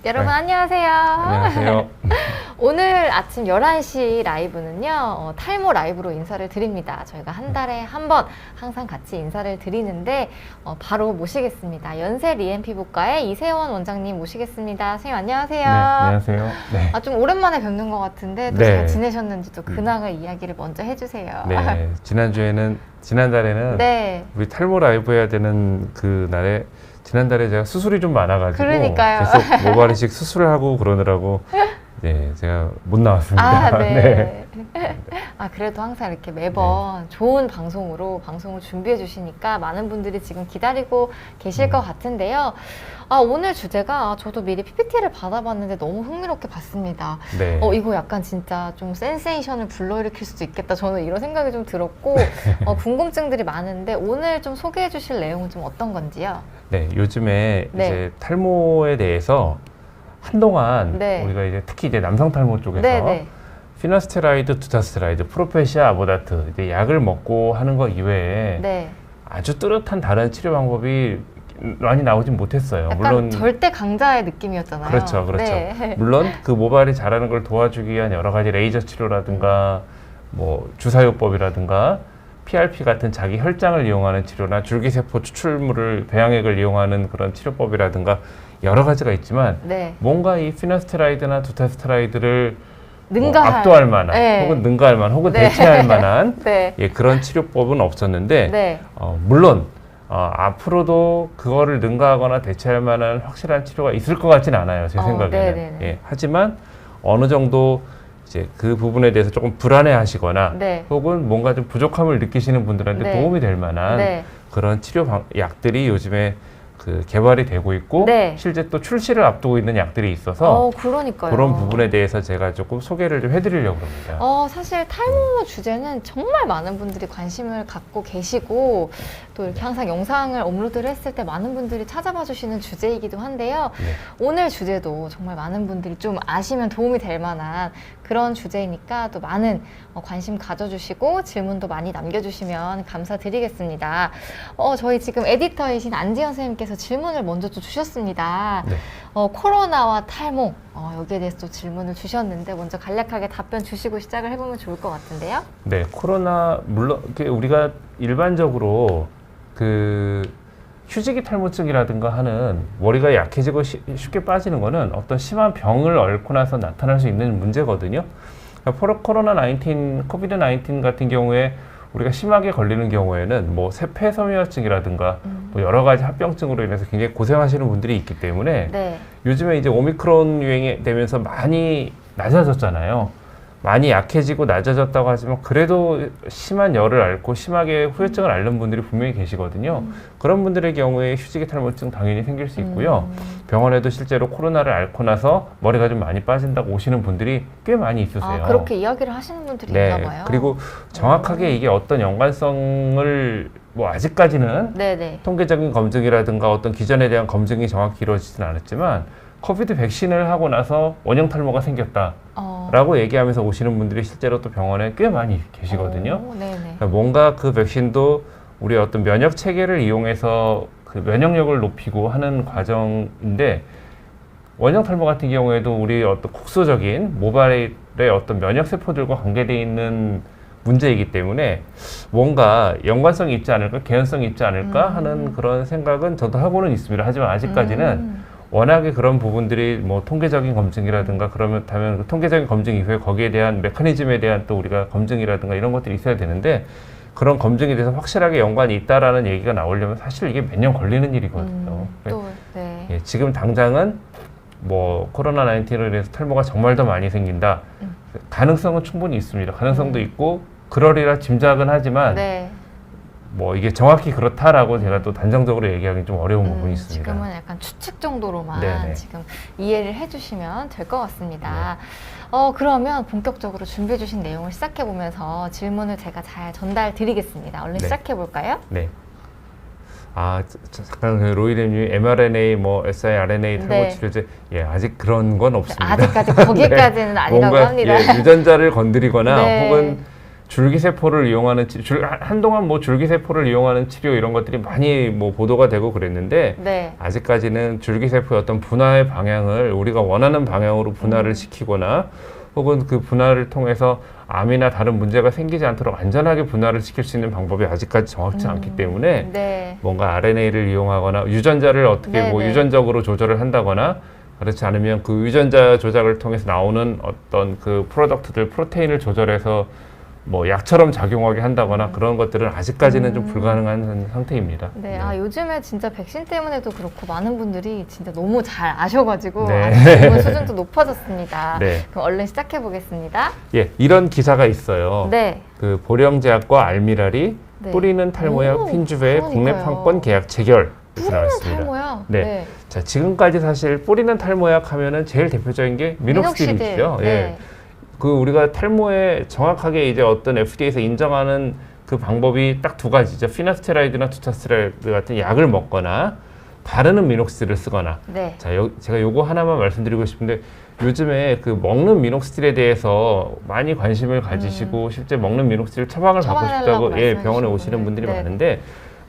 여러분 네. 안녕하세요. 안녕하세요. 오늘 아침 11시 라이브는요, 탈모 라이브로 인사를 드립니다. 저희가 한 달에 한 번 항상 같이 인사를 드리는데, 바로 모시겠습니다. 연세 리엔 피부과의 이세원 원장님 모시겠습니다. 선생님 안녕하세요. 네, 안녕하세요. 네. 좀 오랜만에 뵙는 것 같은데, 또 네. 잘 지내셨는지 또 근황을 이야기를 먼저 해주세요. 네, 지난달에는 네. 우리 탈모 라이브 해야 되는 그 날에 지난달에 제가 수술이 좀 많아가지고 그러니까요. 계속 모발 이식 수술을 하고 그러느라고 네, 제가 못 나왔습니다. 네. 그래도 항상 이렇게 매번 좋은 방송을 준비해 주시니까 많은 분들이 지금 기다리고 계실 것 같은데요. 오늘 주제가 저도 미리 PPT를 받아봤는데 너무 흥미롭게 봤습니다. 네. 이거 약간 진짜 좀 센세이션을 불러일으킬 수도 있겠다. 저는 이런 생각이 좀 들었고, 궁금증들이 많은데 오늘 좀 소개해 주실 내용은 좀 어떤 건지요? 네, 요즘에 네. 이제 탈모에 대해서 한동안 네. 우리가 이제 특히 이제 남성 탈모 쪽에서 네. 피너스테라이드, 두타스테라이드, 프로페시아, 아보다트 이제 약을 먹고 하는 거 이외에 네. 아주 뚜렷한 다른 치료 방법이 많이 나오진 못했어요. 약간 물론 절대 강자의 느낌이었잖아요. 그렇죠. 네. 물론 그 모발이 자라는 걸 도와주기 위한 여러 가지 레이저 치료라든가 뭐 주사요법이라든가 PRP 같은 자기 혈장을 이용하는 치료나 줄기세포 추출물을 배양액을 이용하는 그런 치료법이라든가 여러 가지가 있지만 네. 뭔가 이 피너스테라이드나 두타스테라이드를 능가할 압도할 만한 네. 혹은 능가할 만한 혹은 네. 대체할 만한 네. 그런 치료법은 없었는데 네. 물론 앞으로도 그거를 능가하거나 대체할 만한 확실한 치료가 있을 것 같지는 않아요, 제 생각에는. 네네네. 하지만 어느 정도 이제 그 부분에 대해서 조금 불안해하시거나 네. 혹은 뭔가 좀 부족함을 느끼시는 분들한테 네. 도움이 될 만한 네. 그런 약들이 요즘에 그 개발이 되고 있고 네. 실제 또 출시를 앞두고 있는 약들이 있어서 그러니까요. 그런 부분에 대해서 제가 조금 소개를 좀 해드리려고 합니다. 사실 탈모 주제는 정말 많은 분들이 관심을 갖고 계시고 또 이렇게 항상 영상을 업로드를 했을 때 많은 분들이 찾아봐 주시는 주제이기도 한데요. 네. 오늘 주제도 정말 많은 분들이 좀 아시면 도움이 될 만한 그런 주제이니까 또 많은 관심 가져주시고 질문도 많이 남겨주시면 감사드리겠습니다. 저희 지금 에디터이신 안지현 선생님께서 질문을 먼저 또 주셨습니다. 네. 코로나와 탈모 여기에 대해서 또 질문을 주셨는데 먼저 간략하게 답변 주시고 시작을 해보면 좋을 것 같은데요. 네, 코로나 물론 우리가 일반적으로 그 휴지기 탈모증이라든가 하는 머리가 약해지고 쉽게 빠지는 거는 어떤 심한 병을 앓고 나서 나타날 수 있는 문제거든요. 그러니까 코비드 19 같은 경우에 우리가 심하게 걸리는 경우에는 뭐 세폐섬유화증이라든가 뭐 여러 가지 합병증으로 인해서 굉장히 고생하시는 분들이 있기 때문에 네. 요즘에 이제 오미크론 유행이 되면서 많이 낮아졌잖아요. 많이 약해지고 낮아졌다고 하지만 그래도 심한 열을 앓고 심하게 후유증을 앓는 분들이 분명히 계시거든요. 그런 분들의 경우에 휴지기 탈모증 당연히 생길 수 있고요. 병원에도 실제로 코로나를 앓고 나서 머리가 좀 많이 빠진다고 오시는 분들이 꽤 많이 있으세요. 그렇게 이야기를 하시는 분들이 네. 있나 봐요. 그리고 정확하게 이게 어떤 연관성을 뭐 아직까지는 네네. 통계적인 검증이라든가 어떤 기전에 대한 검증이 정확히 이루어지진 않았지만 코비드 백신을 하고 나서 원형 탈모가 생겼다라고 얘기하면서 오시는 분들이 실제로 또 병원에 꽤 많이 계시거든요. 네네. 그러니까 뭔가 그 백신도 우리 어떤 면역 체계를 이용해서 그 면역력을 높이고 하는 과정인데 원형 탈모 같은 경우에도 우리 어떤 국소적인 모발의 어떤 면역 세포들과 관계되어 있는 문제이기 때문에 뭔가 연관성이 있지 않을까, 개연성이 있지 않을까 하는 그런 생각은 저도 하고는 있습니다. 하지만 아직까지는 워낙에 그런 부분들이 뭐 통계적인 검증이라든가 그러면 그 통계적인 검증 이후에 거기에 대한 메커니즘에 대한 또 우리가 검증이라든가 이런 것들이 있어야 되는데 그런 검증에 대해서 확실하게 연관이 있다라는 얘기가 나오려면 사실 이게 몇 년 걸리는 일이거든요. 네. 지금 당장은 뭐 코로나 19으로 인해서 탈모가 정말 더 많이 생긴다. 가능성은 충분히 있습니다. 가능성도 있고 그러리라 짐작은 하지만 네. 뭐 이게 정확히 그렇다라고 제가 또 단정적으로 얘기하기 좀 어려운 부분이 있습니다. 지금은 약간 추측 정도로만 네네. 지금 이해를 해주시면 될 것 같습니다. 그러면 본격적으로 준비해 주신 내용을 시작해 보면서 질문을 제가 잘 전달 드리겠습니다. 얼른 네. 시작해 볼까요? 네. 잠깐 로이렘님 mRNA, 뭐 siRNA 탈모 네. 치료제 아직 그런 건 없습니다. 아직까지 거기까지는 아니라고 뭔가 합니다. 유전자를 건드리거나 네. 혹은 줄기세포를 이용하는 한동안 뭐 줄기세포를 이용하는 치료 이런 것들이 많이 뭐 보도가 되고 그랬는데 네. 아직까지는 줄기세포의 어떤 분화의 방향을 우리가 원하는 방향으로 분화를 시키거나 혹은 그 분화를 통해서 암이나 다른 문제가 생기지 않도록 안전하게 분화를 시킬 수 있는 방법이 아직까지 정확치 않기 때문에 네. 뭔가 RNA를 이용하거나 유전자를 어떻게 네, 뭐 네. 유전적으로 조절을 한다거나 그렇지 않으면 그 유전자 조작을 통해서 나오는 어떤 그 프로덕트들 프로테인을 조절해서 뭐 약처럼 작용하게 한다거나 그런 것들은 아직까지는 좀 불가능한 상태입니다. 네, 아, 요즘에 진짜 백신 때문에도 그렇고 많은 분들이 진짜 너무 잘 아셔가지고 네. 아주 질문 수준도 높아졌습니다. 네. 그럼 얼른 시작해 보겠습니다. 예, 이런 기사가 있어요. 네. 그 보령제약과 알미랄이 네. 뿌리는 탈모약 오, 핀주베의 국내 그러니까요. 판권 계약 체결 이렇게 뿌리는 나왔습니다. 탈모야. 네. 자, 지금까지 사실 뿌리는 탈모약 하면은 제일 대표적인 게 미녹시딜이죠. 예. 네. 그 우리가 탈모에 정확하게 이제 어떤 FDA에서 인정하는 그 방법이 딱 두 가지죠. 피나스테라이드나 두타스테라이드 같은 약을 먹거나 바르는 미녹시딜을 쓰거나. 네. 자, 제가 요거 하나만 말씀드리고 싶은데 요즘에 그 먹는 미녹시딜에 대해서 많이 관심을 가지시고 실제 먹는 미녹시딜 처방을 받고 처방해달라고 싶다고 예, 말씀해 병원에 주시는 오시는 분들. 분들이 네. 많은데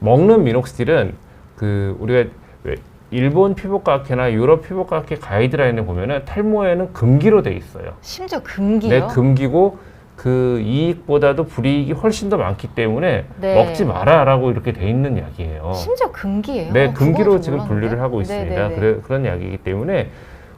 먹는 미녹시딜은 그 우리가 왜 일본 피부과학회나 유럽 피부과학회 가이드라인에 보면은 탈모에는 금기로 돼 있어요. 심지어 금기요? 네, 금기고 그 이익보다도 불이익이 훨씬 더 많기 때문에 네. 먹지 마라라고 이렇게 돼 있는 약이에요. 심지어 금기예요? 네, 그건 금기로 좀 지금 몰랐는데. 분류를 하고 있습니다. 네네네. 그런 약이기 때문에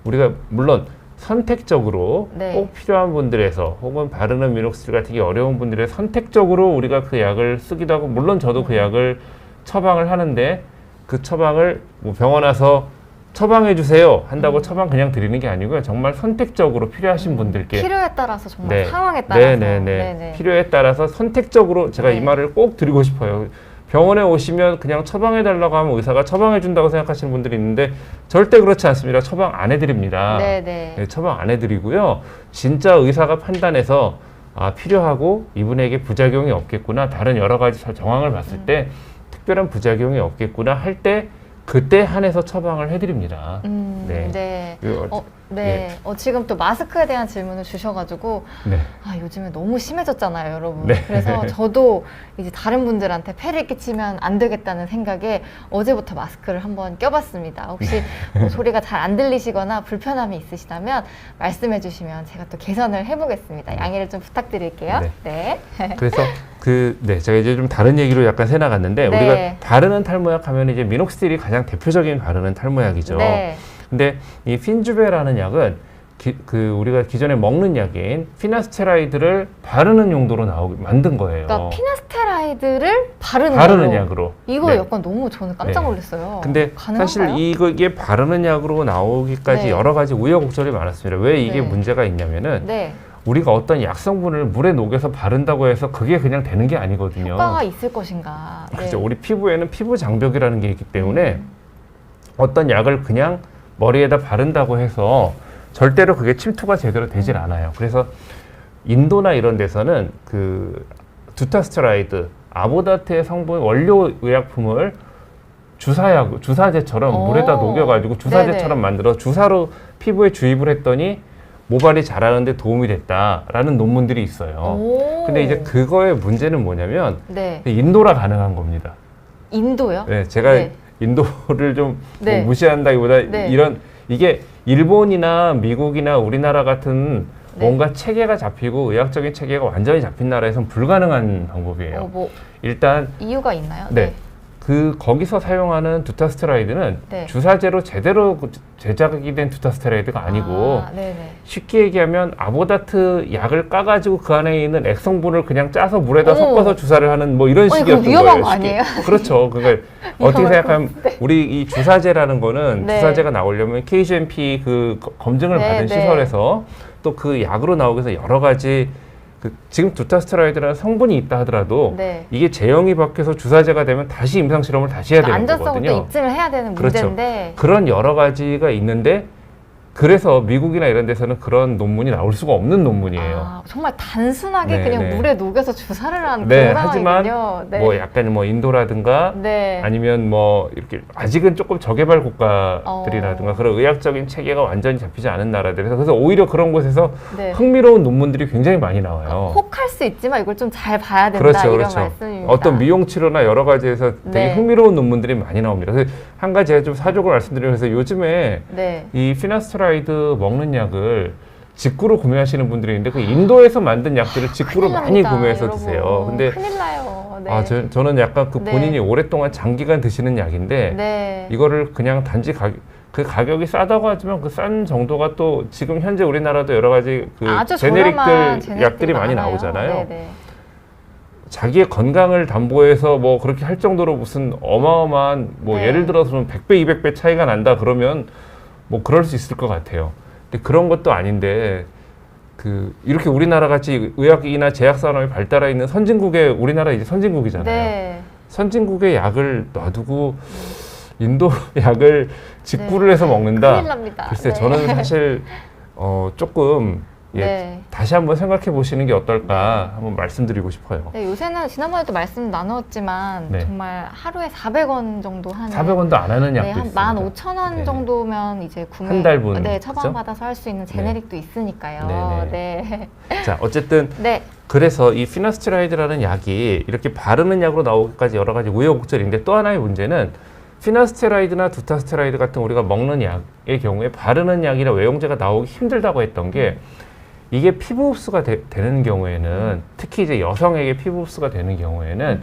우리가 물론 선택적으로 네. 꼭 필요한 분들에서 혹은 바르는 미녹시딜 같은 게 어려운 분들의 선택적으로 우리가 그 약을 쓰기도 하고 물론 저도 그 약을 처방을 하는데 그 처방을 뭐 병원 와서 처방해 주세요 한다고 처방 그냥 드리는 게 아니고요. 정말 선택적으로 필요하신 분들께 필요에 따라서 정말 네. 상황에 따라서 네네네. 네네. 필요에 따라서 선택적으로 제가 네. 이 말을 꼭 드리고 싶어요. 병원에 오시면 그냥 처방해 달라고 하면 의사가 처방해 준다고 생각하시는 분들이 있는데 절대 그렇지 않습니다. 처방 안 해드립니다. 네네. 네, 처방 안 해드리고요. 진짜 의사가 판단해서 아, 필요하고 이분에게 부작용이 없겠구나. 다른 여러 가지 정황을 봤을 때 특별한 부작용이 없겠구나 할 때 그때 한해서 처방을 해드립니다. 네. 네. 그, 네. 지금 또 마스크에 대한 질문을 주셔가지고 네. 아, 요즘에 너무 심해졌잖아요, 여러분. 네. 그래서 저도 이제 다른 분들한테 폐를 끼치면 안 되겠다는 생각에 어제부터 마스크를 한번 껴봤습니다. 혹시 뭐 소리가 잘 안 들리시거나 불편함이 있으시다면 말씀해 주시면 제가 또 개선을 해보겠습니다. 양해를 좀 부탁드릴게요. 네. 그래서 제가 이제 좀 다른 얘기로 약간 새 나갔는데 네. 우리가 바르는 탈모약 하면 이제 미녹시딜이 가장 대표적인 바르는 탈모약이죠. 네. 근데 이 핀주베라는 약은 우리가 기존에 먹는 약인 피나스테라이드를 바르는 용도로 만든 거예요. 그러니까 피나스테라이드를 바르는 약으로. 이거 네. 약간 너무 저는 깜짝 놀랐어요. 근데 가능한가요? 사실 이게 바르는 약으로 나오기까지 네. 여러 가지 우여곡절이 많았습니다. 왜 이게 네. 문제가 있냐면은 네. 우리가 어떤 약성분을 물에 녹여서 바른다고 해서 그게 그냥 되는 게 아니거든요. 효과가 있을 것인가. 네. 그렇죠. 우리 피부에는 피부 장벽이라는 게 있기 때문에 어떤 약을 그냥 머리에다 바른다고 해서 절대로 그게 침투가 제대로 되질 않아요. 그래서 인도나 이런 데서는 그 두타스테라이드, 아보다트의 성분 원료 의약품을 주사제처럼 물에다 녹여가지고 주사제처럼 만들어 주사로 피부에 주입을 했더니 모발이 자라는데 도움이 됐다라는 논문들이 있어요. 근데 이제 그거의 문제는 뭐냐면 네. 인도라 가능한 겁니다. 인도요? 네, 제가 네. 인도를 좀 네. 뭐 무시한다기보다 네. 이게 일본이나 미국이나 우리나라 같은 네. 뭔가 체계가 잡히고 의학적인 체계가 완전히 잡힌 나라에서는 불가능한 방법이에요. 뭐 일단 이유가 있나요? 네. 거기서 사용하는 두타스테라이드는 네. 주사제로 제대로 제작이 된 두타스테라이드가 아니고 네네. 쉽게 얘기하면 아보다트 약을 까가지고 그 안에 있는 액성분을 그냥 짜서 물에다 어머. 섞어서 주사를 하는 뭐 이런 그거 식이었던 위험한 거예요. 거 아니에요? 그렇죠. 그러니까 어떻게 생각하면 우리 이 주사제라는 거는 네. 주사제가 나오려면 KGMP 검증을 네, 받은 네. 시설에서 또 그 약으로 나오기 위해서 여러 가지 지금 두타스테라이드라는 성분이 있다 하더라도 네. 이게 제형이 바뀌어서 주사제가 되면 다시 임상 실험을 다시 해야 되는 안전성을 또 거거든요. 입증을 해야 되는 그렇죠. 문제인데 그런 여러 가지가 있는데 그래서 미국이나 이런 데서는 그런 논문이 나올 수가 없는 논문이에요. 아, 정말 단순하게 네, 그냥 네. 물에 녹여서 주사를 하는 네, 그런 하지만 상황이군요. 네. 뭐 약간 뭐 인도라든가 네. 아니면 뭐 이렇게 아직은 조금 저개발 국가들이라든가 그런 의학적인 체계가 완전히 잡히지 않은 나라들에서 그래서 오히려 그런 곳에서 네. 흥미로운 논문들이 굉장히 많이 나와요. 혹할 수 있지만 이걸 좀 잘 봐야 된다 그렇죠, 이런 그렇죠. 말씀입니다. 어떤 미용 치료나 여러 가지에서 되게 네. 흥미로운 논문들이 많이 나옵니다. 그래서 한 가지 제가 좀 사족을 말씀드리면서 요즘에 네. 이 피나스테라이드 먹는 약을 직구로 구매하시는 분들이 있는데 그 인도에서 만든 약들을 직구로 큰일 많이 납니다, 구매해서 여러분. 드세요. 근데 큰일 나요. 네. 저는 약간 그 네. 본인이 오랫동안 장기간 드시는 약인데 네. 이거를 그냥 단지 그 가격이 싸다고 하지만 그 싼 정도가 또 지금 현재 우리나라도 여러 가지 그 아주 제네릭들 저렴한 제네릭들이 약들이 많이 많아요. 나오잖아요. 네네. 자기의 건강을 담보해서 뭐 그렇게 할 정도로 무슨 어마어마한 뭐 네. 예를 들어서 100배, 200배 차이가 난다 그러면 뭐 그럴 수 있을 것 같아요. 근데 그런 것도 아닌데 이렇게 우리나라 같이 의학이나 제약 산업이 발달해 있는 선진국의 우리나라 이제 선진국이잖아요. 네. 선진국의 약을 놔두고 인도 약을 직구를 네. 해서 먹는다. 큰일 납니다. 글쎄 네. 저는 사실 조금 네. 다시 한번 생각해 보시는 게 어떨까 한번 말씀드리고 싶어요. 네, 요새는 지난번에도 말씀 나누었지만 네. 정말 하루에 400원 정도 하는 400원도 안 하는 약도 네, 한 있습니다. 15,000원 네. 정도면 이제 구매 한 달분, 네, 그죠? 처방받아서 할 수 있는 제네릭도 있으니까요. 네. 자 어쨌든 네. 그래서 이 피나스테라이드라는 약이 이렇게 바르는 약으로 나오기까지 여러 가지 우여곡절인데 또 하나의 문제는 피나스테라이드나 두타스테라이드 같은 우리가 먹는 약의 경우에 바르는 약이나 외용제가 나오기 힘들다고 했던 게 이게 피부 흡수가 되는 경우에는 특히 이제 여성에게 피부 흡수가 되는 경우에는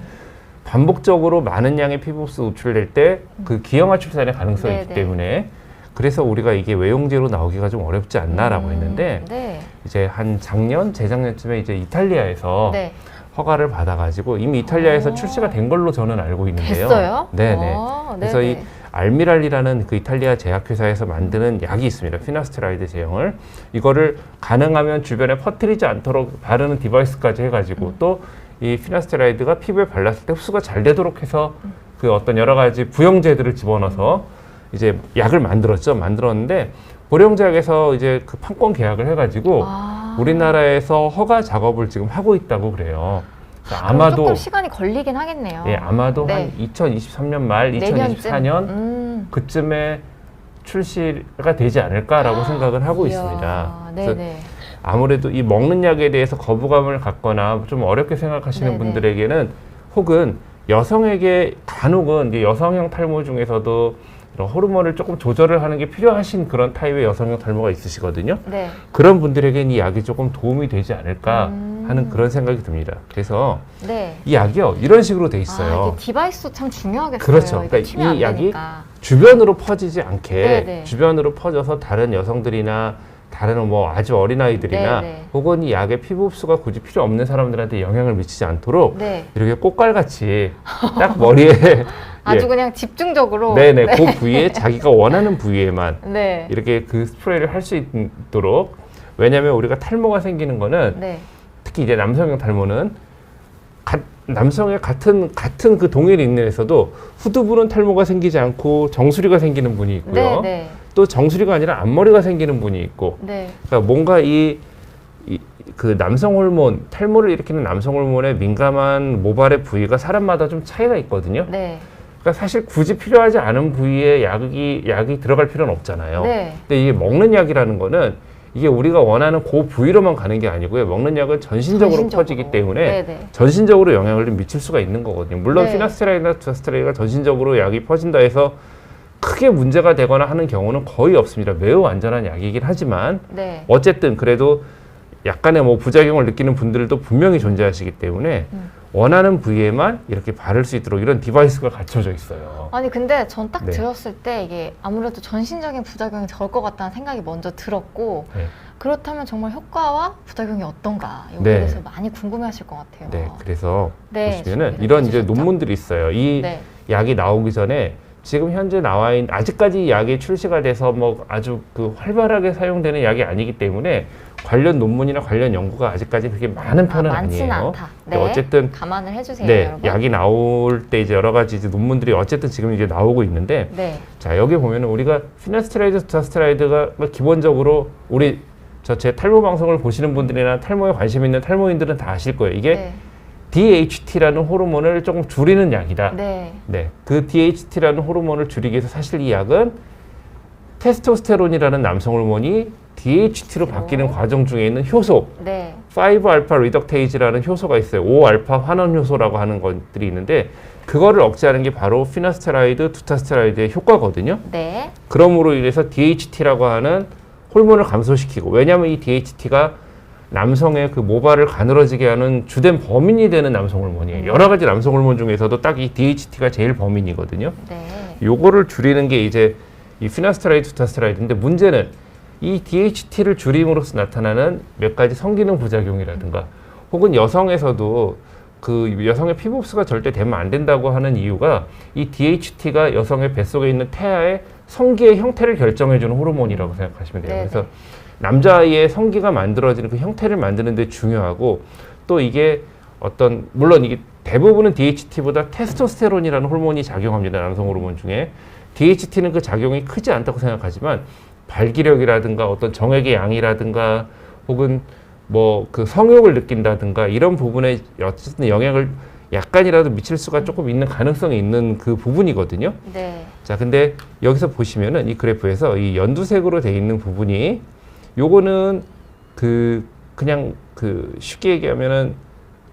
반복적으로 많은 양의 피부 흡수 노출될 때 그 기형아 출산의 가능성이 있기 네네. 때문에 그래서 우리가 이게 외용제로 나오기가 좀 어렵지 않나라고 했는데 네. 이제 한 작년, 재작년쯤에 이제 이탈리아에서 네. 허가를 받아가지고 이미 이탈리아에서 오. 출시가 된 걸로 저는 알고 있는데요. 됐어요? 네네. 그래서 네네. 이 알미랄리라는 그 이탈리아 제약회사에서 만드는 약이 있습니다. 피나스테라이드 제형을 이거를 가능하면 주변에 퍼뜨리지 않도록 바르는 디바이스까지 해가지고 또 이 피나스테라이드가 피부에 발랐을 때 흡수가 잘 되도록 해서 그 어떤 여러 가지 부영제들을 집어넣어서 이제 약을 만들었는데 보령제약에서 이제 그 판권 계약을 해가지고 우리나라에서 허가 작업을 지금 하고 있다고 그래요. 그래서 그럼 아마도 조금 시간이 걸리긴 하겠네요. 예, 아마도 네. 한 2023년 말, 내년쯤? 2024년 그쯤에 출시가 되지 않을까라고 생각을 하고 이야, 있습니다. 그래서 네네. 아무래도 이 먹는 약에 대해서 거부감을 갖거나 좀 어렵게 생각하시는 네네. 분들에게는 혹은 여성에게 간혹은 이제 여성형 탈모 중에서도 이런 호르몬을 조금 조절을 하는 게 필요하신 그런 타입의 여성형 탈모가 있으시거든요. 네. 그런 분들에게는 이 약이 조금 도움이 되지 않을까 하는 그런 생각이 듭니다. 그래서 네. 이 약이요 이런 식으로 돼 아, 있어요. 이게 디바이스도 참 중요하겠어요. 그렇죠. 이거 그러니까 튀면 안 이 약이 되니까. 주변으로 퍼지지 않게 네네. 주변으로 퍼져서 다른 여성들이나 다른 뭐 아주 어린 아이들이나 네네. 혹은 이 약의 피부 흡수가 굳이 필요 없는 사람들한테 영향을 미치지 않도록 네. 이렇게 꽃갈같이 딱 머리에 아주 예. 그냥 집중적으로. 네네 그 부위에 자기가 원하는 부위에만 네. 이렇게 그 스프레이를 할 수 있도록 왜냐하면 우리가 탈모가 생기는 거는 네. 특히 이제 남성형 탈모는 남성의 같은 그 동일 인내에서도 후두부는 탈모가 생기지 않고 정수리가 생기는 분이 있고요. 네. 또 정수리가 아니라 앞머리가 생기는 분이 있고 네. 그러니까 뭔가 그 남성 호르몬 탈모를 일으키는 남성 호르몬에 민감한 모발의 부위가 사람마다 좀 차이가 있거든요. 네. 그러니까 사실 굳이 필요하지 않은 부위에 약이 들어갈 필요는 없잖아요. 네. 근데 이게 먹는 약이라는 거는 이게 우리가 원하는 그 부위로만 가는 게 아니고요. 먹는 약은 전신적으로 퍼지기 때문에 네네. 전신적으로 영향을 좀 미칠 수가 있는 거거든요. 물론 네. 피나스테라이드나 두타스테라이드가 전신적으로 약이 퍼진다 해서 크게 문제가 되거나 하는 경우는 거의 없습니다. 매우 안전한 약이긴 하지만 네. 어쨌든 그래도 약간의 뭐 부작용을 느끼는 분들도 분명히 존재하시기 때문에 원하는 부위에만 이렇게 바를 수 있도록 이런 디바이스가 갖춰져 있어요. 아니 근데 전 딱 네. 들었을 때 이게 아무래도 전신적인 부작용이 적을 것 같다는 생각이 먼저 들었고 네. 그렇다면 정말 효과와 부작용이 어떤가 여기에 네. 대해서 많이 궁금해하실 것 같아요. 네, 그래서 네, 보시면은 준비를 이런 이제 해주셨죠? 논문들이 있어요. 이 네. 약이 나오기 전에 지금 현재 나와 있는 아직까지 약이 출시가 돼서 뭐 아주 그 활발하게 사용되는 약이 아니기 때문에 관련 논문이나 관련 연구가 아직까지 그렇게 많은 편은 많지는 아니에요. 않다. 근데 네. 어쨌든 감안을 해주세요, 네, 여러분. 약이 나올 때 이제 여러 가지 이제 논문들이 어쨌든 지금 이제 나오고 있는데 네. 자, 여기 보면은 우리가 피나스트라이드, 두타스트라이드가 기본적으로 우리 제 탈모 방송을 보시는 분들이나 탈모에 관심 있는 탈모인들은 다 아실 거예요. 이게 네. DHT라는 호르몬을 조금 줄이는 약이다. 네. 네, 그 DHT라는 호르몬을 줄이기 위해서 사실 이 약은 테스토스테론이라는 남성 호르몬이 DHT로 바뀌는 과정 중에 있는 효소, 네. 5알파 리덕테이즈라는 효소가 있어요. 5알파 환원 효소라고 하는 것들이 있는데 그거를 억제하는 게 바로 피나스테라이드, 두타스테라이드의 효과거든요. 네. 그러므로 인해서 DHT라고 하는 호르몬을 감소시키고, 왜냐하면 이 DHT가 남성의 그 모발을 가늘어지게 하는 주된 범인이 되는 남성 호르몬이에요. 여러 가지 남성 호르몬 중에서도 딱 이 DHT가 제일 범인이거든요. 네. 요거를 줄이는 게 이제 이 피나스테라이드, 두타스테라이드인데 문제는 이 DHT를 줄임으로써 나타나는 몇 가지 성기능 부작용이라든가 혹은 여성에서도 그 여성의 피부 흡수가 절대 되면 안 된다고 하는 이유가 이 DHT가 여성의 뱃속에 있는 태아의 성기의 형태를 결정해주는 호르몬이라고 생각하시면 돼요. 네네. 그래서 남자아이의 성기가 만들어지는 그 형태를 만드는 데 중요하고 또 이게 어떤 물론 이게 대부분은 DHT보다 테스토스테론이라는 호르몬이 작용합니다. 남성 호르몬 중에. DHT는 그 작용이 크지 않다고 생각하지만 발기력이라든가 어떤 정액의 양이라든가 혹은 뭐 그 성욕을 느낀다든가 이런 부분에 어쨌든 영향을 약간이라도 미칠 수가 조금 있는 가능성이 있는 그 부분이거든요. 네. 자, 근데 여기서 보시면은 이 그래프에서 이 연두색으로 돼 있는 부분이 요거는 그냥 쉽게 얘기하면은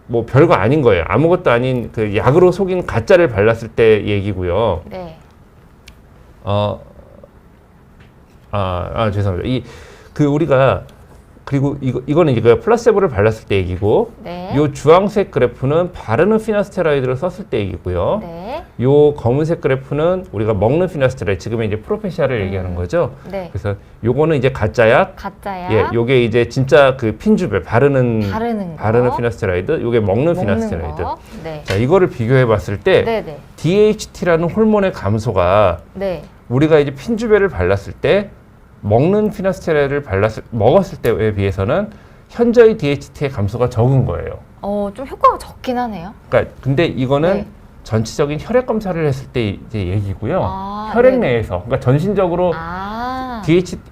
뭐 별거 아닌 거예요. 아무것도 아닌 그 약으로 속인 가짜를 발랐을 때 얘기고요. 네. 죄송합니다. 우리가 그리고 이거는 이제 그 플라세보를 발랐을 때 얘기고, 네. 요 주황색 그래프는 바르는 피나스테라이드를 썼을 때 얘기고요. 네. 요 검은색 그래프는 우리가 먹는 피나스테라이드, 지금 이제 프로페시아를 얘기하는 거죠. 네. 그래서 요거는 이제 가짜약, 가짜야. 예, 요게 이제 진짜 그 핀주벨 바르는 바르는 거. 피나스테라이드, 요게 먹는 피나스테라이드. 거. 네. 자, 이거를 비교해 봤을 때 네, 네. DHT라는 호르몬의 감소가 네. 우리가 이제 핀주벨을 발랐을 때 먹는 피나스테라이드를 먹었을 때에 비해서는 현저히 DHT의 감소가 적은 거예요. 좀 효과가 적긴 하네요. 그러니까 근데 이거는 네. 전체적인 혈액 검사를 했을 때 이제 얘기고요. 혈액 네네. 내에서 그러니까 전신적으로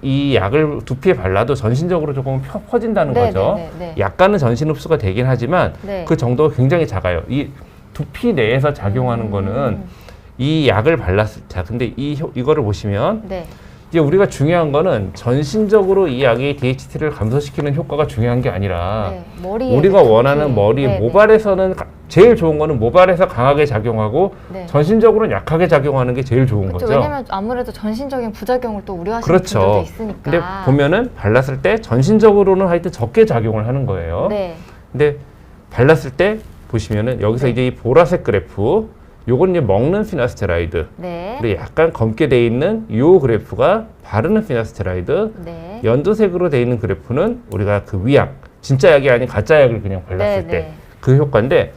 이 약을 두피에 발라도 전신적으로 조금 퍼진다는 거죠. 네네네. 약간은 전신 흡수가 되긴 하지만 네. 그 정도가 굉장히 작아요. 이 두피 내에서 작용하는 거는 이 약을 자, 근데 이거를 보시면 네. 이제 우리가 중요한 거는 전신적으로 이 약이 DHT를 감소시키는 효과가 중요한 게 아니라 네. 머리에 우리가 두피. 원하는 머리, 네네. 모발에서는 제일 좋은 거는 모발에서 강하게 작용하고 네. 전신적으로는 약하게 작용하는 게 제일 좋은 그렇죠. 거죠. 왜냐면 아무래도 전신적인 부작용을 또 우려하시는 그렇죠. 분들도 있으니까. 근데 보면은 발랐을 때 전신적으로는 하여튼 적게 작용을 하는 거예요. 네. 근데 발랐을 때 보시면은 여기서 네. 이제 이 보라색 그래프, 요건 이제 먹는 피나스테라이드. 네. 그리고 약간 검게 돼 있는 요 그래프가 바르는 피나스테라이드. 네. 연두색으로 돼 있는 그래프는 우리가 그 위약, 진짜 약이 아닌 가짜 약을 그냥 발랐을 네, 때 네. 그 효과인데,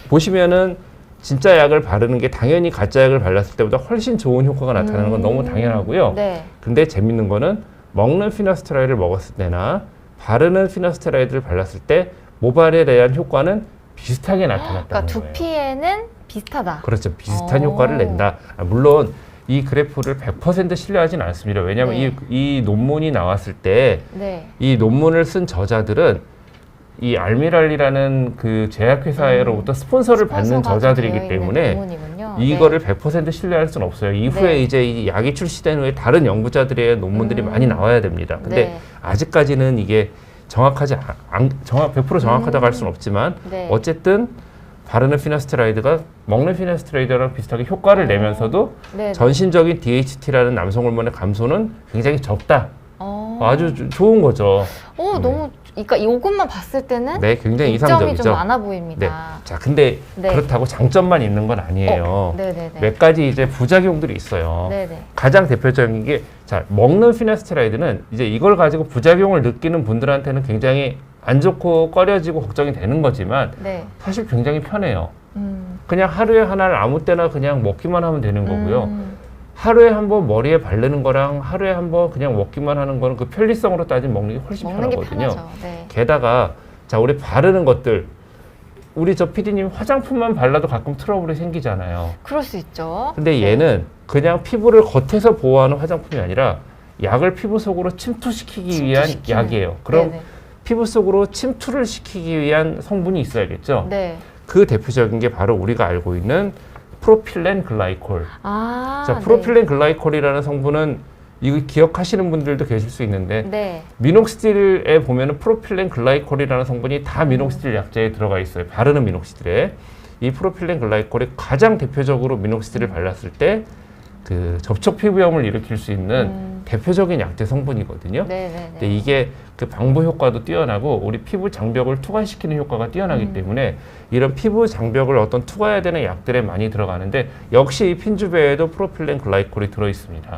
보시면은 진짜 약을 바르는 게 당연히 가짜 약을 발랐을 때보다 훨씬 좋은 효과가 나타나는 건 너무 당연하고요. 네. 근데 재밌는 거는 먹는 피나스테라이드를 먹었을 때나 바르는 피나스테라이드를 발랐을 때 모발에 대한 효과는 비슷하게 나타났다는 그러니까 거예요. 두피에는 비슷하다. 그렇죠. 비슷한 오. 효과를 낸다. 물론 이 그래프를 100% 신뢰하지는 않습니다. 왜냐하면 네. 이 논문이 나왔을 때 네. 이 논문을 쓴 저자들은 이 알미랄이라는 그 제약회사로부터 스폰서를 받는 스폰서가 저자들이기 되어 있는 때문에 논문이군요. 이거를 100% 신뢰할 수는 없어요. 이후에 네. 이제 이 약이 출시된 후에 다른 연구자들의 논문들이 많이 나와야 됩니다. 근데 네. 아직까지는 이게 정확하지 100% 정확하다고 할 수는 없지만 네. 어쨌든 바르는 피나스테라이드가 먹는 피나스테라이드랑 비슷하게 효과를 내면서도 네. 전신적인 DHT라는 남성 호르몬의 감소는 굉장히 적다. 아주 좋은 거죠. 너무 그러니까 이것만 봤을 때는 네, 굉장히 이점이 이상적이죠. 좀 많아 네. 보입니다. 자, 근데 네. 그렇다고 장점만 있는 건 아니에요. 네네네. 몇 가지 이제 부작용들이 있어요. 네네. 가장 대표적인 게, 자, 먹는 피나스테라이드는 이제 이걸 가지고 부작용을 느끼는 분들한테는 굉장히 안 좋고 꺼려지고 걱정이 되는 거지만 네. 사실 굉장히 편해요. 그냥 하루에 하나를 아무 때나 그냥 먹기만 하면 되는 거고요. 하루에 한 번 머리에 바르는 거랑 하루에 한 번 그냥 먹기만 하는 거는 그 편리성으로 따지면 먹는 게 훨씬 먹는 게 편하거든요. 편하죠. 네. 게다가 자 우리 바르는 것들 우리 저 PD님 화장품만 발라도 가끔 트러블이 생기잖아요. 그럴 수 있죠. 근데 네. 얘는 그냥 피부를 겉에서 보호하는 화장품이 아니라 약을 피부 속으로 침투시키기 위한 침투시키는. 약이에요. 그럼 네네. 피부 속으로 침투를 시키기 위한 성분이 있어야겠죠. 네. 그 대표적인 게 바로 우리가 알고 있는 프로필렌 글라이콜. 아, 자, 프로필렌 글라이콜이라는 성분은 이거 기억하시는 분들도 계실 수 있는데 네. 미녹시딜에 보면은 프로필렌 글라이콜이라는 성분이 다 미녹시딜 약제에 들어가 있어요. 바르는 미녹시딜에. 이 프로필렌 글라이콜이 가장 대표적으로 미녹시딜을 발랐을 때 그 접촉 피부염을 일으킬 수 있는 대표적인 약제 성분이거든요. 네네네. 근데 이게 그 방부 효과도 뛰어나고 우리 피부 장벽을 투과시키는 효과가 뛰어나기 때문에 이런 피부 장벽을 어떤 투과해야 되는 약들에 많이 들어가는데 역시 이 핀주베에도 프로필렌 글라이콜이 들어 있습니다.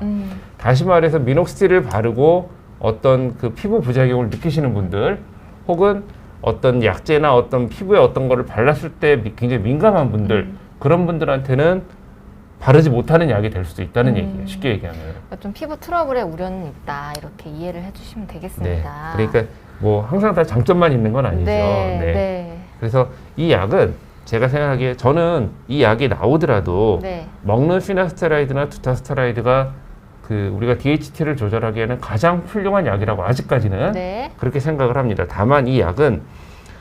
다시 말해서 미녹시딜을 바르고 어떤 그 피부 부작용을 느끼시는 분들 혹은 어떤 약제나 어떤 피부에 어떤 거를 발랐을 때 굉장히 민감한 분들 그런 분들한테는 바르지 못하는 약이 될 수도 있다는 얘기예요. 쉽게 얘기하면. 그러니까 좀 피부 트러블의 우려는 있다. 이렇게 이해를 해주시면 네. 되겠습니다. 그러니까 뭐 항상 다 장점만 있는 건 아니죠. 네, 네. 네. 그래서 이 약은 제가 생각하기에 저는 이 약이 나오더라도 네. 먹는 피나스테라이드나 두타스테라이드가 그 우리가 DHT를 조절하기에는 가장 훌륭한 약이라고 아직까지는 네. 그렇게 생각을 합니다. 다만 이 약은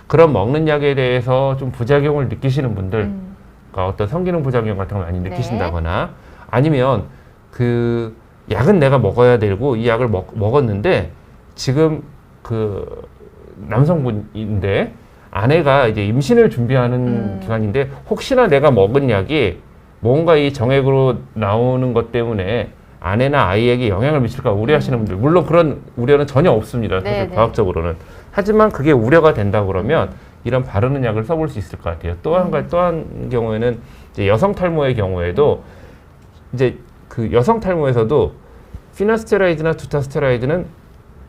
그런 먹는 약에 대해서 좀 부작용을 느끼시는 분들 그러니까 어떤 성기능 부작용 같은 걸 많이 느끼신다거나 아니면 그 약은 내가 먹어야 되고 이 약을 먹었는데 지금 그 남성분인데 아내가 이제 임신을 준비하는 기간인데 혹시나 내가 먹은 약이 뭔가 이 정액으로 나오는 것 때문에 아내나 아이에게 영향을 미칠까 우려하시는 분들 물론 그런 우려는 전혀 없습니다. 사실 네네. 과학적으로는. 하지만 그게 우려가 된다 그러면 이런 바르는 약을 써볼 수 있을 것 같아요. 또 한 경우에는 이제 여성 탈모의 경우에도 이제 그 여성 탈모에서도 피나스테라이드나 두타스테라이드는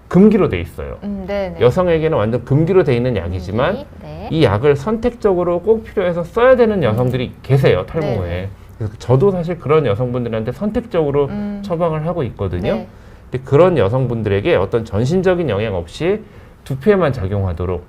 금기로 돼 있어요. 네네. 여성에게는 완전 금기로 돼 있는 약이지만 네. 이 약을 선택적으로 꼭 필요해서 써야 되는 여성들이 계세요. 탈모에. 네네. 그래서 저도 사실 그런 여성분들한테 선택적으로 처방을 하고 있거든요. 네. 근데 그런 여성분들에게 어떤 전신적인 영향 없이 두피에만 작용하도록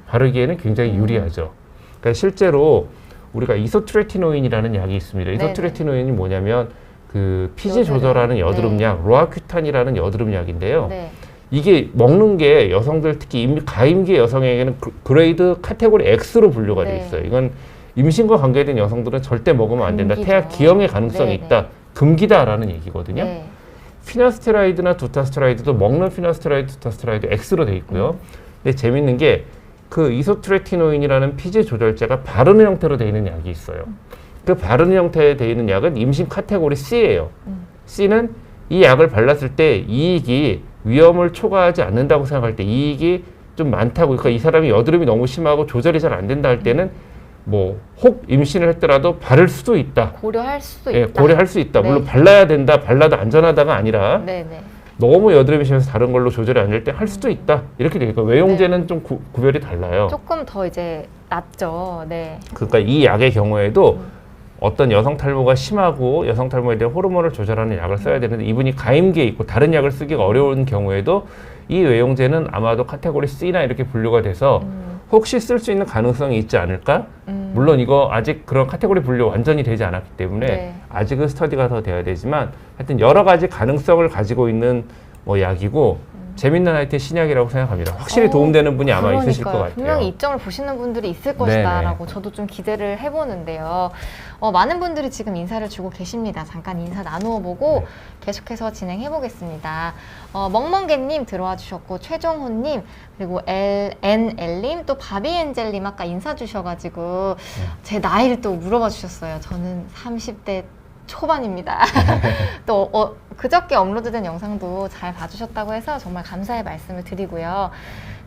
바르기에는 굉장히 유리하죠. 그러니까 실제로 우리가 이소트레티노인이라는 약이 있습니다. 네네. 이소트레티노인이 뭐냐면 그 피지 여드름. 조절하는 여드름약, 네. 로아큐탄이라는 여드름약인데요. 네. 이게 먹는 게 여성들 특히 가임기 여성에게는 그레이드 카테고리 X로 분류가 돼 네. 있어요. 이건 임신과 관계된 여성들은 절대 먹으면 안 된다. 금기죠. 태아 기형의 가능성이 네네. 있다. 금기다라는 얘기거든요. 네. 피나스테라이드나 두타스테라이드도 먹는 피나스테라이드, 두타스테라이드 X로 돼 있고요. 근데 재밌는 게 그 이소트레티노인이라는 피지 조절제가 바르는 형태로 돼 있는 약이 있어요. 그 바르는 형태에 돼 있는 약은 임신 카테고리 C예요. C는 이 약을 발랐을 때 이익이 위험을 초과하지 않는다고 생각할 때 이익이 좀 많다고 그러니까 이 사람이 여드름이 너무 심하고 조절이 잘 안 된다 할 때는 뭐 혹 임신을 했더라도 바를 수도 있다. 고려할 수도 예, 있다. 고려할 수 있다. 물론 네. 발라야 된다. 발라도 안전하다가 아니라 네네. 너무 여드름이 심해서 다른 걸로 조절이 안 될 때 할 수도 있다. 이렇게 되니까 외용제는 좀 구별이 달라요. 조금 더 이제 낫죠. 네. 그러니까 이 약의 경우에도 어떤 여성 탈모가 심하고 여성 탈모에 대한 호르몬을 조절하는 약을 써야 되는데 이분이 가임기에 있고 다른 약을 쓰기가 어려운 경우에도 이 외용제는 아마도 카테고리 C나 이렇게 분류가 돼서 혹시 쓸 수 있는 가능성이 있지 않을까? 물론 이거 아직 그런 카테고리 분류 완전히 되지 않았기 때문에 네. 아직은 스터디가 더 돼야 되지만 하여튼 여러 가지 가능성을 가지고 있는 뭐 약이고 재밌는 하여튼 신약이라고 생각합니다. 확실히 도움되는 분이 아마 있으실 것 같아요. 분명히 이점을 보시는 분들이 있을 네네. 것이다라고 저도 좀 기대를 해보는데요. 많은 분들이 지금 인사를 주고 계십니다. 잠깐 인사 나누어 보고 계속해서 진행해 보겠습니다. 멍멍개님 들어와 주셨고 최종호님 그리고 NL님 또 바비엔젤님 아까 인사 주셔가지고 제 나이를 또 물어봐 주셨어요. 저는 30대 초반입니다. 또 그저께 업로드된 영상도 잘 봐주셨다고 해서 정말 감사의 말씀을 드리고요.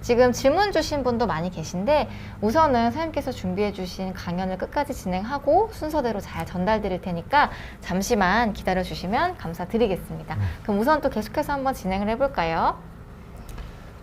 지금 질문 주신 분도 많이 계신데 우선은 선생님께서 준비해 주신 강연을 끝까지 진행하고 순서대로 잘 전달드릴 테니까 잠시만 기다려 주시면 감사드리겠습니다. 그럼 우선 또 계속해서 한번 진행을 해볼까요?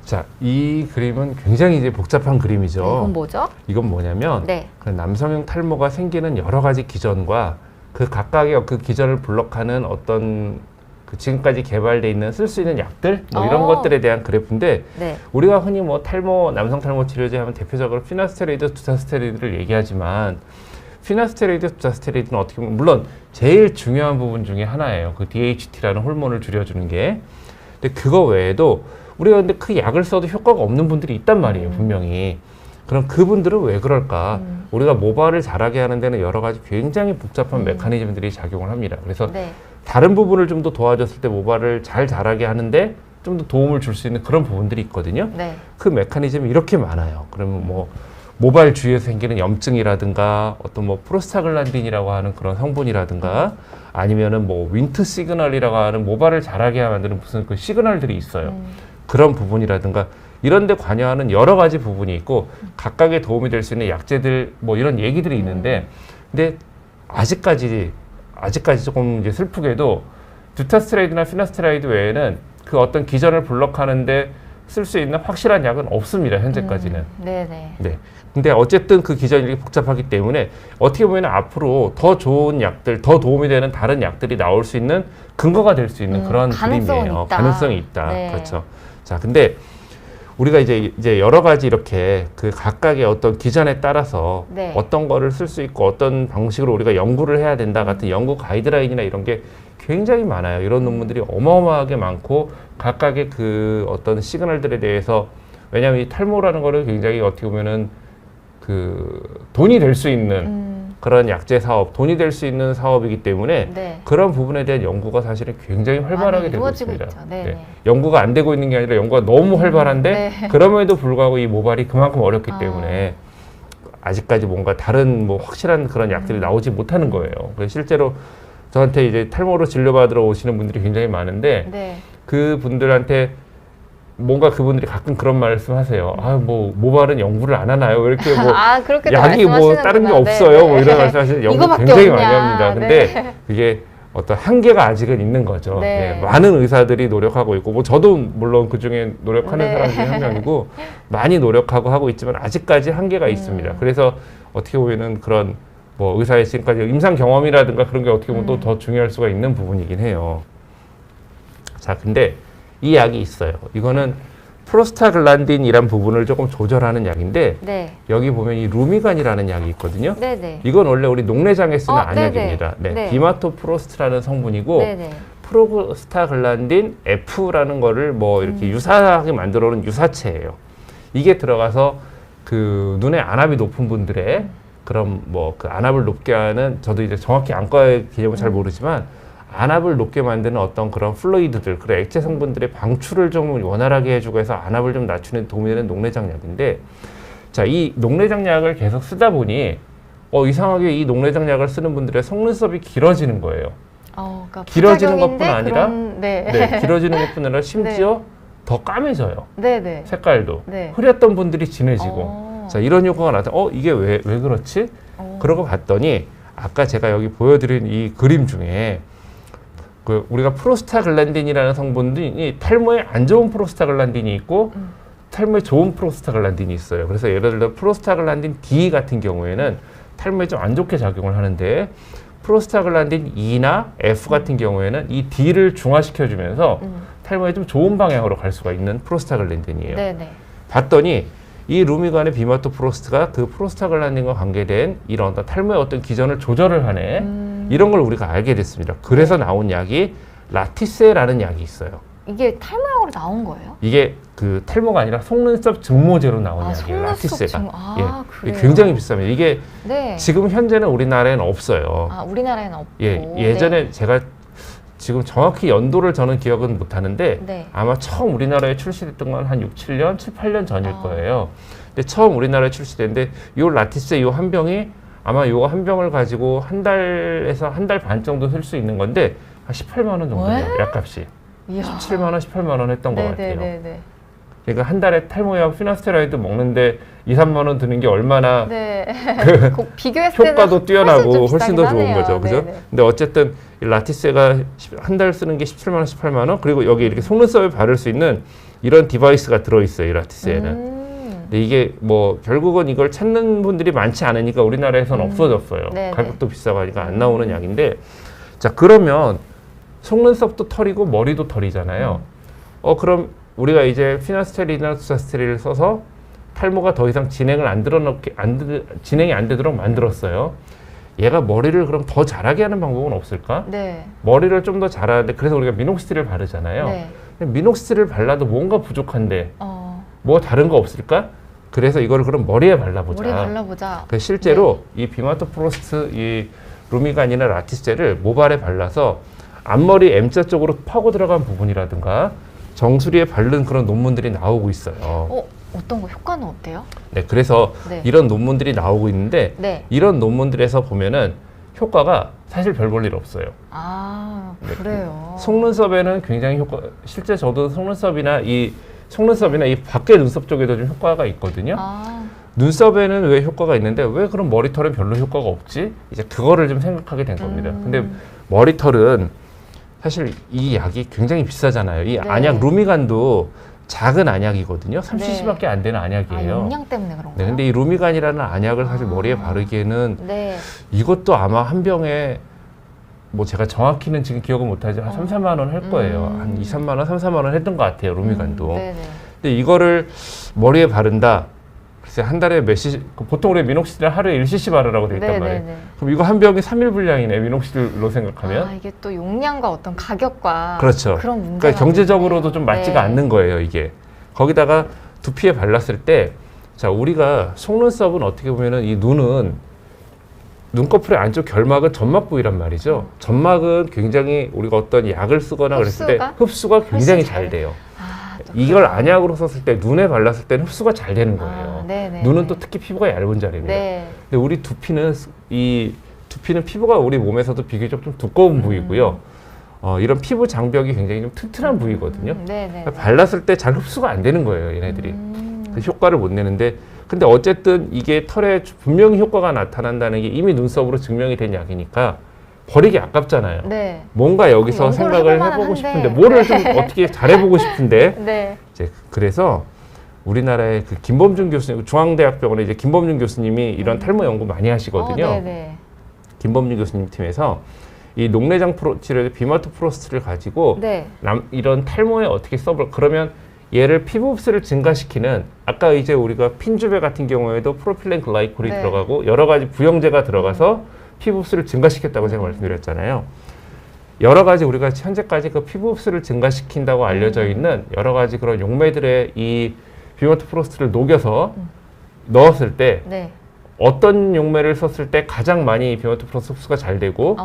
자, 이 그림은 굉장히 이제 복잡한 그림이죠. 네, 이건 뭐죠? 이건 뭐냐면 네. 그 남성형 탈모가 생기는 여러 가지 기전과 그 각각의 그 기전을 블록하는 어떤 그 지금까지 개발돼 있는 쓸 수 있는 약들 뭐 이런 것들에 대한 그래프인데 네. 우리가 흔히 뭐 탈모 남성 탈모 치료제 하면 대표적으로 피나스테로이드, 두타스테로이드를 얘기하지만 피나스테로이드, 두타스테로이드는 어떻게 보면 물론 제일 중요한 부분 중에 하나예요. 그 DHT라는 호르몬을 줄여주는 게. 근데 그거 외에도 우리가 근데 그 약을 써도 효과가 없는 분들이 있단 말이에요, 분명히. 그럼 그분들은 왜 그럴까? 우리가 모발을 자라게 하는 데는 여러 가지 굉장히 복잡한 메커니즘들이 작용을 합니다. 그래서 네. 다른 부분을 좀 더 도와줬을 때 모발을 잘 자라게 하는데 좀 더 도움을 줄 수 있는 그런 부분들이 있거든요. 네. 그 메커니즘이 이렇게 많아요. 그러면 뭐 모발 주위에서 생기는 염증이라든가 어떤 뭐 프로스타글란딘이라고 하는 그런 성분이라든가 아니면은 뭐 윈트 시그널이라고 하는 모발을 자라게 만드는 무슨 그 시그널들이 있어요. 그런 부분이라든가 이런 데 관여하는 여러 가지 부분이 있고 각각의 도움이 될 수 있는 약제들 뭐 이런 얘기들이 있는데 근데 아직까지 조금 이제 슬프게도 두타스테로이드나 피나스테로이드 외에는 그 어떤 기전을 블록하는데 쓸 수 있는 확실한 약은 없습니다. 현재까지는. 네네. 네. 근데 어쨌든 그 기전이 이렇게 복잡하기 때문에 어떻게 보면 앞으로 더 좋은 약들, 더 도움이 되는 다른 약들이 나올 수 있는 근거가 될 수 있는 그런 그림이에요. 가능성이 있다. 네. 그렇죠. 자, 근데 우리가 이제 여러 가지 이렇게 그 각각의 어떤 기전에 따라서 네. 어떤 거를 쓸 수 있고 어떤 방식으로 우리가 연구를 해야 된다 같은 연구 가이드라인이나 이런 게 굉장히 많아요. 이런 논문들이 어마어마하게 많고 각각의 그 어떤 시그널들에 대해서 왜냐하면 이 탈모라는 거를 굉장히 어떻게 보면은 그 돈이 될 수 있는 그런 약제 사업, 돈이 될 수 있는 사업이기 때문에 네. 그런 부분에 대한 연구가 사실은 굉장히 활발하게 되고 이루어지고 있습니다. 있죠. 네네. 연구가 안 되고 있는 게 아니라 연구가 너무 활발한데 네. 그럼에도 불구하고 이 모발이 그만큼 어렵기 때문에 아직까지 뭔가 다른 뭐 확실한 그런 약들이 나오지 못하는 거예요. 그래서 실제로 저한테 이제 탈모로 진료받으러 오시는 분들이 굉장히 많은데 네. 그 분들한테 뭔가 그분들이 가끔 그런 말씀하세요. 아, 뭐 모발은 연구를 안 하나요? 왜 이렇게 뭐 그렇게 약이 뭐 다른 게 없어요? 뭐 이런 말씀하시는 연구 이거밖에 굉장히 없냐. 많이 합니다. 근데 그게 어떤 한계가 아직은 있는 거죠. 네. 네, 많은 의사들이 노력하고 있고, 뭐 저도 물론 그 중에 노력하는 네. 사람 중에 한 명이고 많이 노력하고 하고 있지만 아직까지 한계가 있습니다. 그래서 어떻게 보면은 그런 뭐 의사의 지금까지 임상 경험이라든가 그런 게 어떻게 보면 또 더 중요할 수가 있는 부분이긴 해요. 자, 근데 이 약이 있어요. 이거는 프로스타글란딘이란 부분을 조금 조절하는 약인데 네. 여기 보면 이 루미간이라는 약이 있거든요. 네네. 이건 원래 우리 녹내장에 쓰는 안약입니다. 네네. 네. 네. 비마토프로스트라는 성분이고 네네. 프로스타글란딘 F라는 거를 뭐 이렇게 유사하게 만들어 놓은 유사체예요. 이게 들어가서 그 눈의 안압이 높은 분들의 그럼 뭐 그 안압을 높게 하는 저도 이제 정확히 안과의 개념을 잘 모르지만 안압을 높게 만드는 어떤 그런 플루이드들, 그런 액체 성분들의 방출을 좀 원활하게 해주고 해서 안압을 좀 낮추는 도움이 되는 녹내장약인데, 자, 이 녹내장약을 계속 쓰다 보니 이상하게 이 녹내장약을 쓰는 분들의 속눈썹이 길어지는 거예요. 그러니까 길어지는 것뿐 부작용인데 아니라 네. 길어지는 것뿐 아니라 심지어 더 까매져요. 네네. 색깔도. 네. 흐렸던 분들이 진해지고. 자, 이런 효과가 나타나. 이게 왜 그렇지? 그러고 봤더니 아까 제가 여기 보여드린 이 그림 중에 그 우리가 프로스타글란딘이라는 성분이 탈모에 안 좋은 프로스타글란딘이 있고 탈모에 좋은 프로스타글란딘이 있어요. 그래서 예를 들어 프로스타글란딘 D 같은 경우에는 탈모에 좀 안 좋게 작용을 하는데 프로스타글란딘 E나 F 같은 경우에는 이 D를 중화시켜주면서 탈모에 좀 좋은 방향으로 갈 수가 있는 프로스타글란딘이에요. 네네. 봤더니 이 루미간의 비마토프로스트가 그 프로스타글란딘과 관계된 이런 어떤 탈모의 어떤 기전을 조절을 하네. 이런 걸 우리가 알게 됐습니다. 그래서 나온 약이 라티세라는 약이 있어요. 이게 탈모약으로 나온 거예요? 이게 그 탈모가 아니라 속눈썹 증모제로 나온 약이에요. 라티세가. 그래요? 굉장히 비쌉니다. 이게 네. 지금 현재는 우리나라에는 없어요. 우리나라에는 없고. 예전에 제가 지금 정확히 연도를 저는 기억은 못 하는데 네. 아마 처음 우리나라에 출시됐던 건 한 6, 7년, 7, 8년 전일 거예요. 근데 처음 우리나라에 출시됐는데 요 라티세 요 한 병이 아마 요거 한 병을 가지고 한 달에서 한 달 반 정도 쓸 수 있는 건데 한 18만 원 정도예요. 약값이. 이야. 17만 원, 18만 원 했던 것 같아요. 네네네. 그러니까 한 달에 탈모약 피나스테로이드 먹는데 2, 3만 원 드는 게 얼마나 네. 비교했을 때는 효과도 뛰어나고 훨씬 더 좋은 하네요. 거죠. 그죠? 네네. 근데 어쨌든 이 라티세가 한 달 쓰는 게 17만 원, 18만 원. 그리고 여기 이렇게 속눈썹에 바를 수 있는 이런 디바이스가 들어 있어요. 이 라티세에는. 근데 이게 뭐 결국은 이걸 찾는 분들이 많지 않으니까 우리나라에서는 없어졌어요. 네네. 가격도 비싸고 하니까 안 나오는 약인데, 자 그러면 속눈썹도 털이고 머리도 털이잖아요. 그럼 우리가 이제 피나스테린이나 두사스테린을 써서 탈모가 더 이상 진행이 안 되도록 만들었어요. 얘가 머리를 그럼 더 자라게 하는 방법은 없을까? 네. 머리를 좀 더 자라는데, 그래서 우리가 미녹시딜을 바르잖아요. 네. 미녹시딜을 발라도 뭔가 부족한데 뭐 다른 거 없을까? 그래서 이거를 그럼 머리에 발라보자. 머리에 발라보자. 그래서 실제로 이 비마토프로스트 이 루미간이나 라티셀을 모발에 발라서 앞머리 M자 쪽으로 파고 들어간 부분이라든가 정수리에 바른 그런 논문들이 나오고 있어요. 어떤 거 효과는 어때요? 네, 그래서 네. 이런 논문들이 나오고 있는데 네. 이런 논문들에서 보면은 효과가 사실 별 볼 일 없어요. 아, 그래요. 속눈썹에는 굉장히 실제 저도 속눈썹이나 이 밖에 눈썹 쪽에도 좀 효과가 있거든요. 눈썹에는 왜 효과가 있는데 왜 그럼 머리털은 별로 효과가 없지? 이제 그거를 좀 생각하게 된 겁니다. 근데 머리털은 사실 이 약이 굉장히 비싸잖아요. 이 네. 안약 루미간도 작은 안약이거든요. 3cc밖에 안 되는 안약이에요. 용량 때문에 그런가요? 네, 근데 이 루미간이라는 안약을 사실 머리에 바르기에는 네. 이것도 아마 한 병에 뭐 제가 정확히는 지금 기억은 못하지만 한 3, 4만 원 할 거예요. 한 2, 3만 원, 3, 4만 원 했던 것 같아요. 루미간도. 네네. 근데 이거를 머리에 바른다. 글쎄 한 달에 몇 cc, 보통 우리 미녹시딜 하루에 1cc 바르라고 돼 있단 말이에요. 그럼 이거 한 병이 3일 분량이네. 미녹시딜로 생각하면. 이게 또 용량과 어떤 가격과 그렇죠. 그런 문제가 그러니까 경제적으로도 좀 맞지가 않는 거예요, 이게. 거기다가 두피에 발랐을 때, 자, 우리가 속눈썹은 어떻게 보면은 이 눈은 눈꺼풀의 안쪽 결막은 점막 부위란 말이죠. 점막은 굉장히 우리가 어떤 약을 쓰거나 그랬을 때 흡수가 굉장히 잘 돼요. 이걸 안약으로 썼을 때 눈에 발랐을 때는 흡수가 잘 되는 거예요. 눈은 또 특히 피부가 얇은 자리입니다. 근데 우리 두피는 피부가 우리 몸에서도 비교적 좀 두꺼운 부위고요. 이런 피부 장벽이 굉장히 좀 튼튼한 부위거든요. 그러니까 발랐을 때 잘 흡수가 안 되는 거예요, 얘네들이. 그래서 효과를 못 내는데, 근데 어쨌든 이게 털에 분명히 효과가 나타난다는 게 이미 눈썹으로 증명이 된 약이니까 버리기 아깝잖아요. 네. 뭔가 여기서 생각을 해보고 싶은데, 뭐를 좀 어떻게 잘해보고 싶은데, 이제 그래서 우리나라의 그 김범준 교수님, 중앙대학병원의 이제 김범준 교수님이 이런 탈모 연구 많이 하시거든요. 김범준 교수님 팀에서 이 녹내장 치료제 비마토프로스트를 가지고 이런 탈모에 어떻게 써볼, 그러면 얘를 피부 흡수를 증가시키는, 아까 이제 우리가 핀주베 같은 경우에도 프로필렌 글라이콜이 들어가고 여러 가지 부영제가 들어가서 피부 흡수를 증가시켰다고 제가 말씀드렸잖아요. 여러 가지 우리가 현재까지 그 피부 흡수를 증가시킨다고 알려져 있는 여러 가지 그런 용매들의 이 비마토프로스트를 녹여서 넣었을 때 어떤 용매를 썼을 때 가장 많이 비마토프로스트 흡수가 잘 되고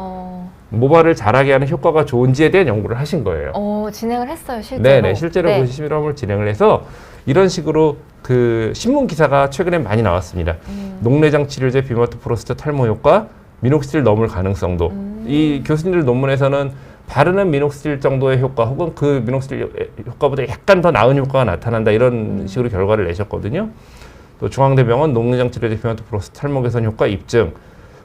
모발을 자라게 하는 효과가 좋은지에 대한 연구를 하신 거예요. 진행을 했어요, 실제로. 네네, 실제로 그 실험을 진행을 해서 이런 식으로 그 신문 기사가 최근에 많이 나왔습니다. 녹내장 치료제 비마토프로스트 탈모 효과, 미녹시딜 넘을 가능성도. 이 교수님들 논문에서는 바르는 미녹시딜 정도의 효과 혹은 그 미녹시딜 효과보다 약간 더 나은 효과가 나타난다, 이런 식으로 결과를 내셨거든요. 또 중앙대병원 녹내장 치료제 비마토프로스트 탈모 개선 효과 입증,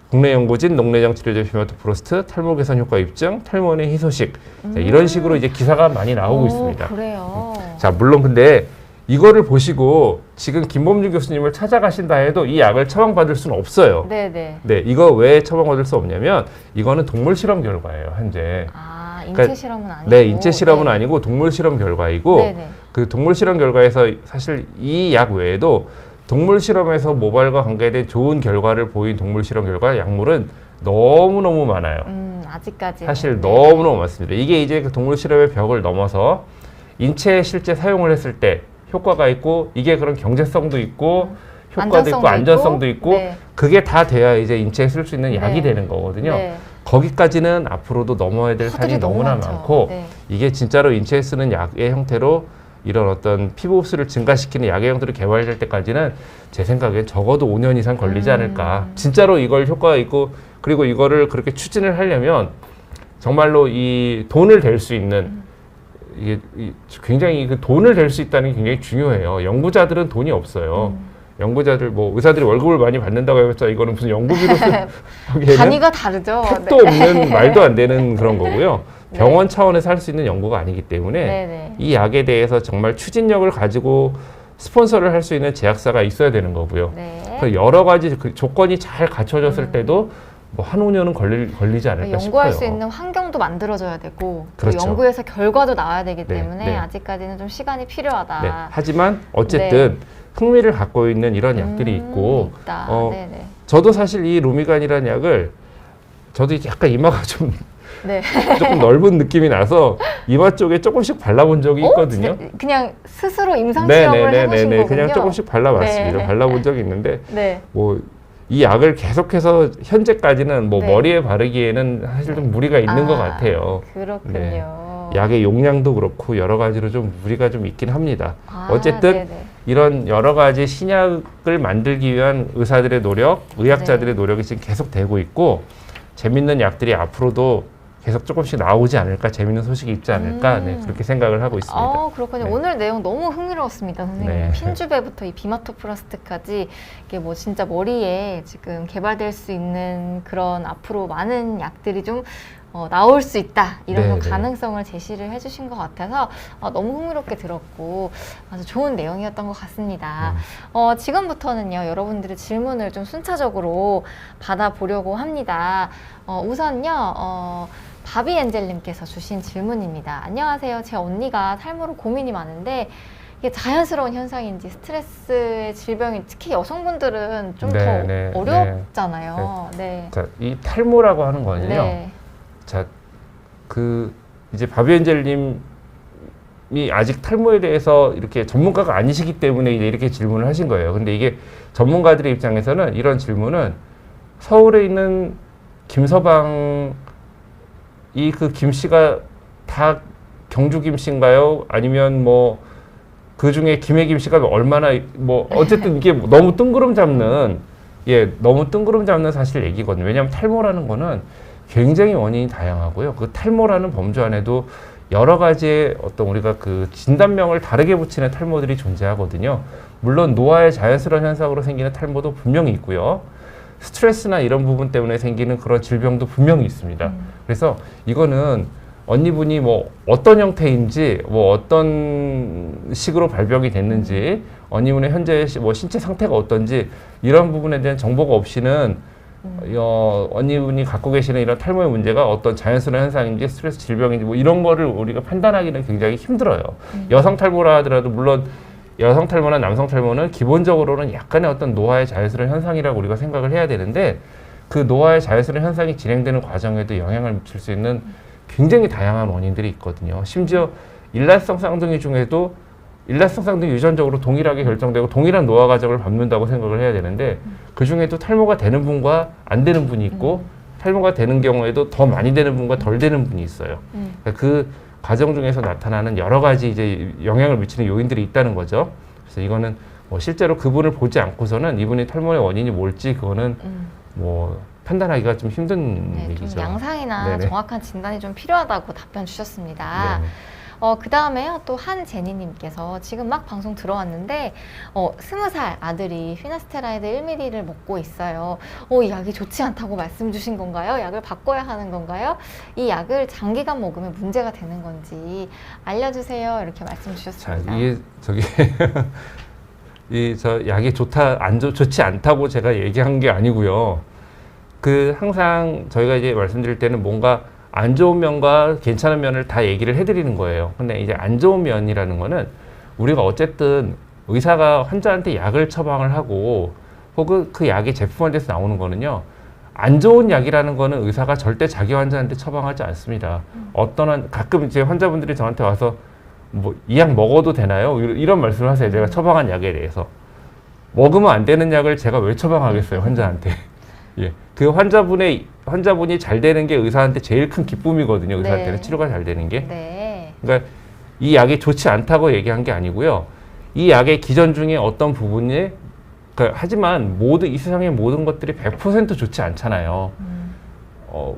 국내 연구진 녹내장 치료제 비마토프로스트 탈모 개선 효과 입증, 탈모는 희소식. 자, 이런 식으로 이제 기사가 많이 나오고 있습니다. 그래요. 자, 물론 근데 이거를 보시고 지금 김범준 교수님을 찾아가신다 해도 이 약을 처방받을 수는 없어요. 네네. 네, 이거 왜 처방받을 수 없냐면 이거는 동물 실험 결과예요, 현재. 인체 실험은 아니고. 네, 인체 실험은 아니고 동물 실험 결과이고, 그 동물 실험 결과에서 사실 이 약 외에도 동물 실험에서 모발과 관계된 좋은 결과를 보인 동물 실험 결과 약물은 너무너무 많아요. 아직까지. 사실 너무너무 많습니다. 이게 이제 그 동물 실험의 벽을 넘어서 인체에 실제 사용을 했을 때 효과가 있고, 이게 그런 경제성도 있고, 효과도 있고, 안전성도 있고, 그게 다 돼야 이제 인체에 쓸 수 있는 약이 되는 거거든요. 거기까지는 앞으로도 넘어야 될 산이 너무나 많고, 이게 진짜로 인체에 쓰는 약의 형태로 이런 어떤 피부 흡수를 증가시키는 약의 형태로 개발될 때까지는 제 생각엔 적어도 5년 이상 걸리지 않을까. 진짜로 이걸 효과가 있고, 그리고 이거를 그렇게 추진을 하려면 정말로 이 돈을 댈 수 있는, 이게 굉장히 그 돈을 댈 수 있다는 게 굉장히 중요해요. 연구자들은 돈이 없어요. 연구자들, 뭐 의사들이 월급을 많이 받는다고 해봤자 이거는 무슨 연구비로서 단위가 다르죠. 택도 없는 말도 안 되는 그런 거고요. 병원 차원에서 할 수 있는 연구가 아니기 때문에 이 약에 대해서 정말 추진력을 가지고 스폰서를 할 수 있는 제약사가 있어야 되는 거고요. 네. 그래서 여러 가지 그 조건이 잘 갖춰졌을 때도 뭐 한 5년은 걸리지 않을까 연구할 싶어요. 수 있는 환경도 만들어져야 되고 그렇죠. 또 연구에서 결과도 나와야 되기 네, 때문에 네. 아직까지는 좀 시간이 필요하다. 네. 하지만 어쨌든 흥미를 갖고 있는 이런 약들이 있고 있다. 네네. 저도 사실 이 루미간이라는 약을 저도 약간 이마가 좀 네. 조금 넓은 느낌이 나서 이마 쪽에 조금씩 발라본 적이 있거든요. 진짜 그냥 스스로 임상 시험을 해보신 거군요. 그냥 조금씩 발라봤습니다. 네. 발라본 적이 있는데 네. 뭐 이 약을 계속해서 현재까지는 뭐 네. 머리에 바르기에는 사실 좀 무리가 있는 것 같아요. 그렇군요. 네. 약의 용량도 그렇고 여러 가지로 좀 무리가 좀 있긴 합니다. 어쨌든 네네. 이런 여러 가지 신약을 만들기 위한 의사들의 노력, 의학자들의 노력이 지금 계속 되고 있고 재밌는 약들이 앞으로도 계속 조금씩 나오지 않을까, 재밌는 소식이 있지 않을까, 네, 그렇게 생각을 하고 있습니다. 그렇군요. 네. 오늘 내용 너무 흥미로웠습니다, 선생님. 네. 핀주베부터 이 비마토플라스트까지 이게 뭐 진짜 머리에 지금 개발될 수 있는 그런 앞으로 많은 약들이 좀 나올 수 있다 이런 네, 네. 가능성을 제시를 해주신 것 같아서 너무 흥미롭게 들었고 아주 좋은 내용이었던 것 같습니다. 지금부터는요 여러분들의 질문을 좀 순차적으로 받아보려고 합니다. 우선요 바비 엔젤님께서 주신 질문입니다. 안녕하세요. 제 언니가 탈모로 고민이 많은데 이게 자연스러운 현상인지 스트레스의 질병이 특히 여성분들은 좀 더 어렵잖아요. 네. 자, 이 탈모라고 하는 거는요. 네. 자, 이제 바비엔젤님이 아직 탈모에 대해서 이렇게 전문가가 아니시기 때문에 이제 이렇게 질문을 하신 거예요. 근데 이게 전문가들의 입장에서는 이런 질문은 서울에 있는 김서방 김 씨가 다 경주 김 씨인가요? 아니면 뭐 그 중에 김해 김 씨가 얼마나 뭐 어쨌든 이게 너무 뜬구름 잡는 사실 얘기거든요. 왜냐하면 탈모라는 거는 굉장히 원인이 다양하고요. 그 탈모라는 범주 안에도 여러 가지의 어떤 우리가 그 진단명을 다르게 붙이는 탈모들이 존재하거든요. 물론 노화의 자연스러운 현상으로 생기는 탈모도 분명히 있고요. 스트레스나 이런 부분 때문에 생기는 그런 질병도 분명히 있습니다. 그래서 이거는 언니분이 뭐 어떤 형태인지 뭐 어떤 식으로 발병이 됐는지 언니분의 현재 뭐 신체 상태가 어떤지 이런 부분에 대한 정보가 없이는 언니분이 갖고 계시는 이런 탈모의 문제가 어떤 자연스러운 현상인지 스트레스 질병인지 뭐 이런 거를 우리가 판단하기는 굉장히 힘들어요. 여성 탈모라 하더라도 물론 여성 탈모나 남성 탈모는 기본적으로는 약간의 어떤 노화의 자연스러운 현상이라고 우리가 생각을 해야 되는데 그 노화의 자연스러운 현상이 진행되는 과정에도 영향을 미칠 수 있는 굉장히 다양한 원인들이 있거든요. 심지어 일란성 쌍둥이 중에도 일란성 쌍둥이 유전적으로 동일하게 결정되고 동일한 노화 과정을 밟는다고 생각을 해야 되는데 그 중에도 탈모가 되는 분과 안 되는 분이 있고 탈모가 되는 경우에도 더 많이 되는 분과 덜 되는 분이 있어요. 그러니까 그 과정 중에서 나타나는 여러 가지 이제 영향을 미치는 요인들이 있다는 거죠. 그래서 이거는 뭐 실제로 그분을 보지 않고서는 이분의 탈모의 원인이 뭘지 그거는 뭐 판단하기가 좀 힘든 얘기죠. 좀 양상이나 네네. 정확한 진단이 좀 필요하다고 답변 주셨습니다. 그 다음에요. 또 한제니님께서 지금 막 방송 들어왔는데 20살 아들이 피나스테라이드 1ml를 먹고 있어요. 이 약이 좋지 않다고 말씀 주신 건가요? 약을 바꿔야 하는 건가요? 이 약을 장기간 먹으면 문제가 되는 건지 알려주세요. 이렇게 말씀 주셨습니다. 자, 이게 저 약이 좋지 않다고 제가 얘기한 게 아니고요. 항상 저희가 이제 말씀드릴 때는 뭔가 안 좋은 면과 괜찮은 면을 다 얘기를 해드리는 거예요. 근데 이제 안 좋은 면이라는 거는 우리가 어쨌든 의사가 환자한테 약을 처방을 하고 혹은 그 약이 제품화돼서 나오는 거는요. 안 좋은 약이라는 거는 의사가 절대 자기 환자한테 처방하지 않습니다. 가끔 이제 환자분들이 저한테 와서 뭐 이 약 먹어도 되나요? 이런 말씀을 하세요. 제가 처방한 약에 대해서. 먹으면 안 되는 약을 제가 왜 처방하겠어요, 환자한테. 예. 그 환자분이 잘 되는 게 의사한테 제일 큰 기쁨이거든요. 의사한테는 치료가 잘 되는 게. 네. 그러니까 이 약이 좋지 않다고 얘기한 게 아니고요. 이 약의 기전 중에 어떤 부분이 하지만 이 세상의 모든 것들이 100% 좋지 않잖아요.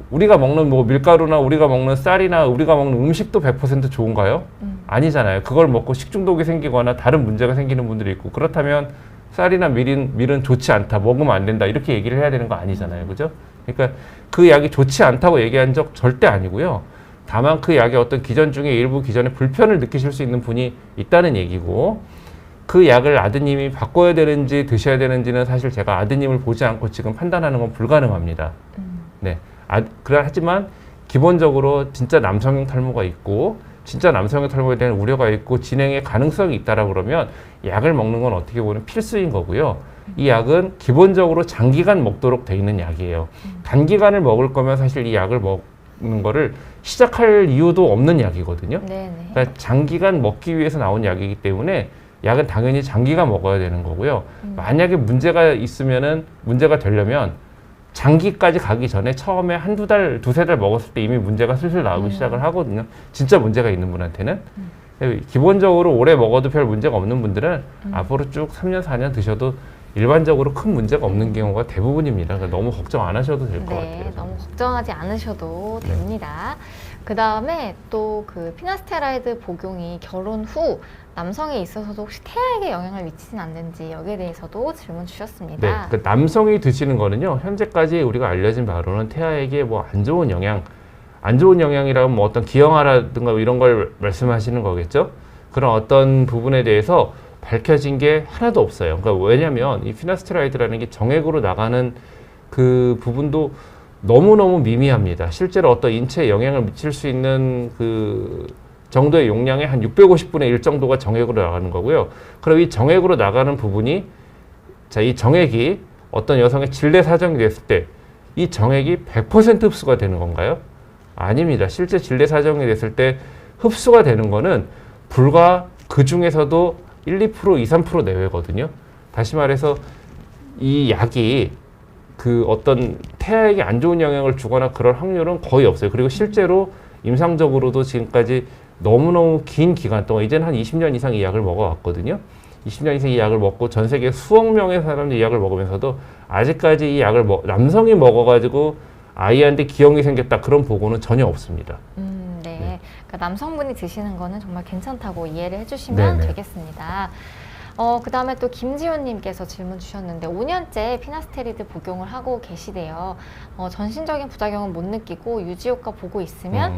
우리가 먹는 뭐 밀가루나 우리가 먹는 쌀이나 우리가 먹는 음식도 100% 좋은가요? 아니잖아요. 그걸 먹고 식중독이 생기거나 다른 문제가 생기는 분들이 있고 그렇다면 쌀이나 밀은 좋지 않다, 먹으면 안 된다 이렇게 얘기를 해야 되는 거 아니잖아요. 그죠? 그러니까 그 약이 좋지 않다고 얘기한 적 절대 아니고요. 다만 그 약의 어떤 기전 중에 일부 기전에 불편을 느끼실 수 있는 분이 있다는 얘기고 그 약을 아드님이 바꿔야 되는지 드셔야 되는지는 사실 제가 아드님을 보지 않고 지금 판단하는 건 불가능합니다. 네. 하지만 기본적으로 진짜 남성형 탈모가 있고 진짜 남성형 탈모에 대한 우려가 있고 진행의 가능성이 있다라 그러면 약을 먹는 건 어떻게 보면 필수인 거고요. 이 약은 기본적으로 장기간 먹도록 돼 있는 약이에요. 단기간을 먹을 거면 사실 이 약을 먹는 거를 시작할 이유도 없는 약이거든요. 네네. 그러니까 장기간 먹기 위해서 나온 약이기 때문에 약은 당연히 장기간 먹어야 되는 거고요. 만약에 문제가 있으면은 문제가 되려면 장기까지 가기 전에 처음에 한두 달, 두세 달 먹었을 때 이미 문제가 슬슬 나오기 시작을 하거든요. 진짜 문제가 있는 분한테는. 기본적으로 오래 먹어도 별 문제가 없는 분들은 앞으로 쭉 3년, 4년 드셔도 일반적으로 큰 문제가 없는 경우가 대부분입니다. 그러니까 너무 걱정 안 하셔도 될 것 네, 같아요. 너무 걱정하지 않으셔도 네. 됩니다. 그 다음에 또 그 피나스테라이드 복용이 결혼 후 남성에 있어서도 혹시 태아에게 영향을 미치진 않는지 여기에 대해서도 질문 네, 주셨습니다. 그 남성이 드시는 거는요, 현재까지 우리가 알려진 바로는 태아에게 뭐 안 좋은 영향이라면 뭐 어떤 기형아라든가 이런 걸 말씀하시는 거겠죠? 그런 어떤 부분에 대해서 밝혀진 게 하나도 없어요. 그러니까 왜냐면 이 피나스테라이드라는 게 정액으로 나가는 그 부분도 너무너무 미미합니다. 실제로 어떤 인체에 영향을 미칠 수 있는 그 정도의 용량의 한 650분의 1 정도가 정액으로 나가는 거고요. 그럼 이 정액으로 나가는 부분이, 자, 이 정액이 어떤 여성의 질내 사정이 됐을 때 이 정액이 100% 흡수가 되는 건가요? 아닙니다. 실제 질내 사정이 됐을 때 흡수가 되는 거는 불과 그 중에서도 1, 2%, 2, 3% 내외거든요. 다시 말해서 이 약이 그 어떤 태아에게 안 좋은 영향을 주거나 그럴 확률은 거의 없어요. 그리고 실제로 임상적으로도 지금까지 너무너무 긴 기간 동안, 이제는 한 20년 이상 이 약을 먹어왔거든요. 20년 이상 이 약을 먹고 전 세계 수억 명의 사람들이 이 약을 먹으면서도 아직까지 이 약을 남성이 먹어가지고 아이한테 기형이 생겼다, 그런 보고는 전혀 없습니다. 네. 네. 그러니까 남성분이 드시는 거는 정말 괜찮다고 이해를 해주시면 네네. 되겠습니다. 그 다음에 또 김지훈님께서 질문 주셨는데 5년째 피나스테리드 복용을 하고 계시대요. 전신적인 부작용은 못 느끼고 유지효과 보고 있으면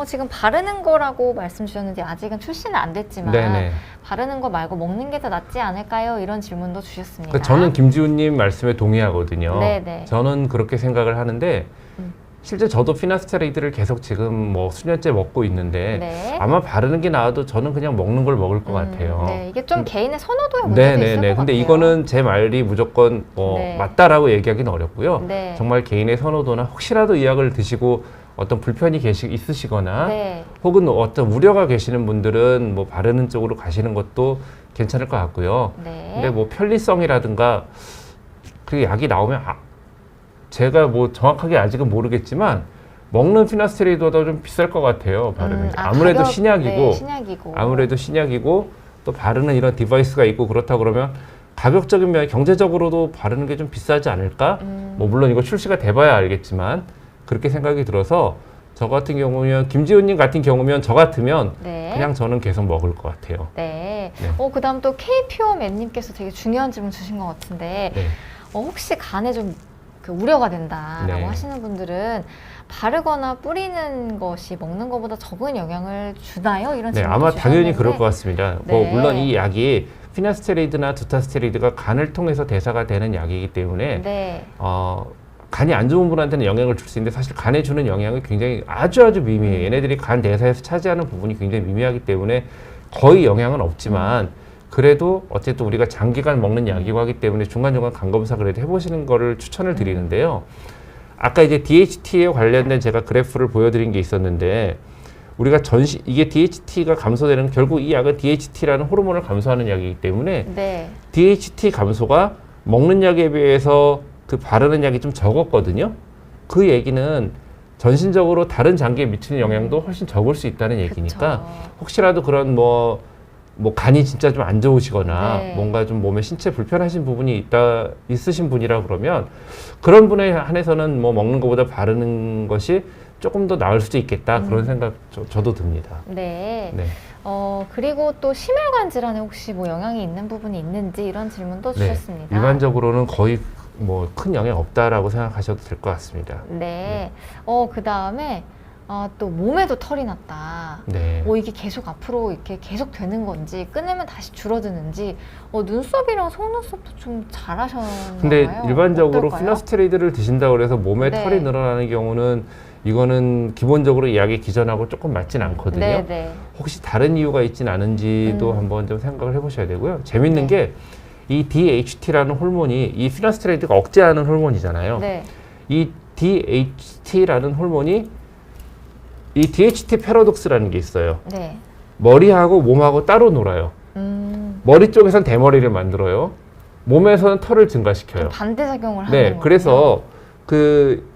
지금 바르는 거라고 말씀 주셨는데 아직은 출시는 안 됐지만 네네. 바르는 거 말고 먹는 게 더 낫지 않을까요? 이런 질문도 주셨습니다. 그러니까 저는 김지훈님 말씀에 동의하거든요. 네네. 저는 그렇게 생각을 하는데 실제 저도 피나스테라이드를 계속 지금 뭐 수년째 먹고 있는데 네. 아마 바르는 게 나아도 저는 그냥 먹는 걸 먹을 것 같아요. 네, 이게 좀 개인의 선호도의 문제도 있을 것 네네네. 근데 같아요. 이거는 제 말이 무조건 뭐 네. 맞다라고 얘기하기는 어렵고요. 네. 정말 개인의 선호도나 혹시라도 이 약을 드시고 어떤 불편이 있으시거나 네. 혹은 어떤 우려가 계시는 분들은 뭐 바르는 쪽으로 가시는 것도 괜찮을 것 같고요. 네. 근데 뭐 편리성이라든가 그 약이 나오면 제가 뭐 정확하게 아직은 모르겠지만 먹는 피나스테라이드보다 좀 비쌀 것 같아요. 바르는 게. 아무래도 가격, 신약이고, 네, 신약이고. 아무래도 신약이고 또 바르는 이런 디바이스가 있고 그렇다 그러면 가격적인 면, 경제적으로도 바르는 게 좀 비싸지 않을까? 뭐 물론 이거 출시가 돼봐야 알겠지만 그렇게 생각이 들어서 저 같은 경우면, 김지훈님 같은 경우면 저 같으면 네. 그냥 저는 계속 먹을 것 같아요. 네. 네. 그 다음 또 K퓨어맨님께서 되게 중요한 질문 주신 것 같은데 네. 혹시 간에 좀 그 우려가 된다라고 네. 하시는 분들은 바르거나 뿌리는 것이 먹는 것보다 적은 영향을 주나요? 이런 네, 질문도 아마 당연히 주셨는데. 그럴 것 같습니다. 네. 뭐 물론 이 약이 피나스테라이드나 두타스테로이드가 간을 통해서 대사가 되는 약이기 때문에 네. 간이 안 좋은 분한테는 영향을 줄 수 있는데 사실 간에 주는 영향이 굉장히 아주 미미해요. 얘네들이 간 대사에서 차지하는 부분이 굉장히 미미하기 때문에 거의 영향은 없지만 그래도 어쨌든 우리가 장기간 먹는 약이고 하기 때문에 중간중간 간 검사 그래도 해보시는 거를 추천을 드리는데요. 아까 이제 DHT에 관련된 제가 그래프를 보여드린 게 있었는데 우리가 이게 DHT가 감소되는, 결국 이 약은 DHT라는 호르몬을 감소하는 약이기 때문에 네. DHT 감소가 먹는 약에 비해서 그 바르는 약이 좀 적었거든요. 그 얘기는 전신적으로 다른 장기에 미치는 영향도 훨씬 적을 수 있다는 얘기니까 그쵸. 혹시라도 그런 뭐 간이 진짜 좀 안 좋으시거나 네. 뭔가 좀 몸에 신체 불편하신 부분이 있으신 분이라 그러면 그런 분에 한해서는 뭐 먹는 것보다 바르는 것이 조금 더 나을 수도 있겠다, 그런 생각 저도 듭니다. 네. 네. 그리고 또 심혈관 질환에 혹시 뭐 영향이 있는 부분이 있는지 이런 질문도 네. 주셨습니다. 일반적으로는 거의 뭐 큰 영향 없다라고 생각하셔도 될 것 같습니다. 네. 그 다음에 또 몸에도 털이 났다. 네. 이게 계속 앞으로 이렇게 계속 되는 건지 끊으면 다시 줄어드는지 눈썹이랑 속눈썹도 좀 잘하셨나요? 근데 일반적으로 어떨까요? 피너스테로이드를 드신다고 해서 몸에 네. 털이 늘어나는 경우는 이거는 기본적으로 약의 기전하고 조금 맞진 않거든요. 네. 혹시 다른 이유가 있진 않은지도 한번 좀 생각을 해보셔야 되고요. 재밌는 게 이 DHT라는 호르몬이 이 피너스테로이드가 억제하는 호르몬이잖아요. 네. 이 DHT라는 호르몬이 이 DHT 패러독스라는 게 있어요. 네. 머리하고 몸하고 따로 놀아요. 머리 쪽에선 대머리를 만들어요. 몸에서는 털을 증가시켜요. 반대작용을 하는 네, 거예요. 그래서 그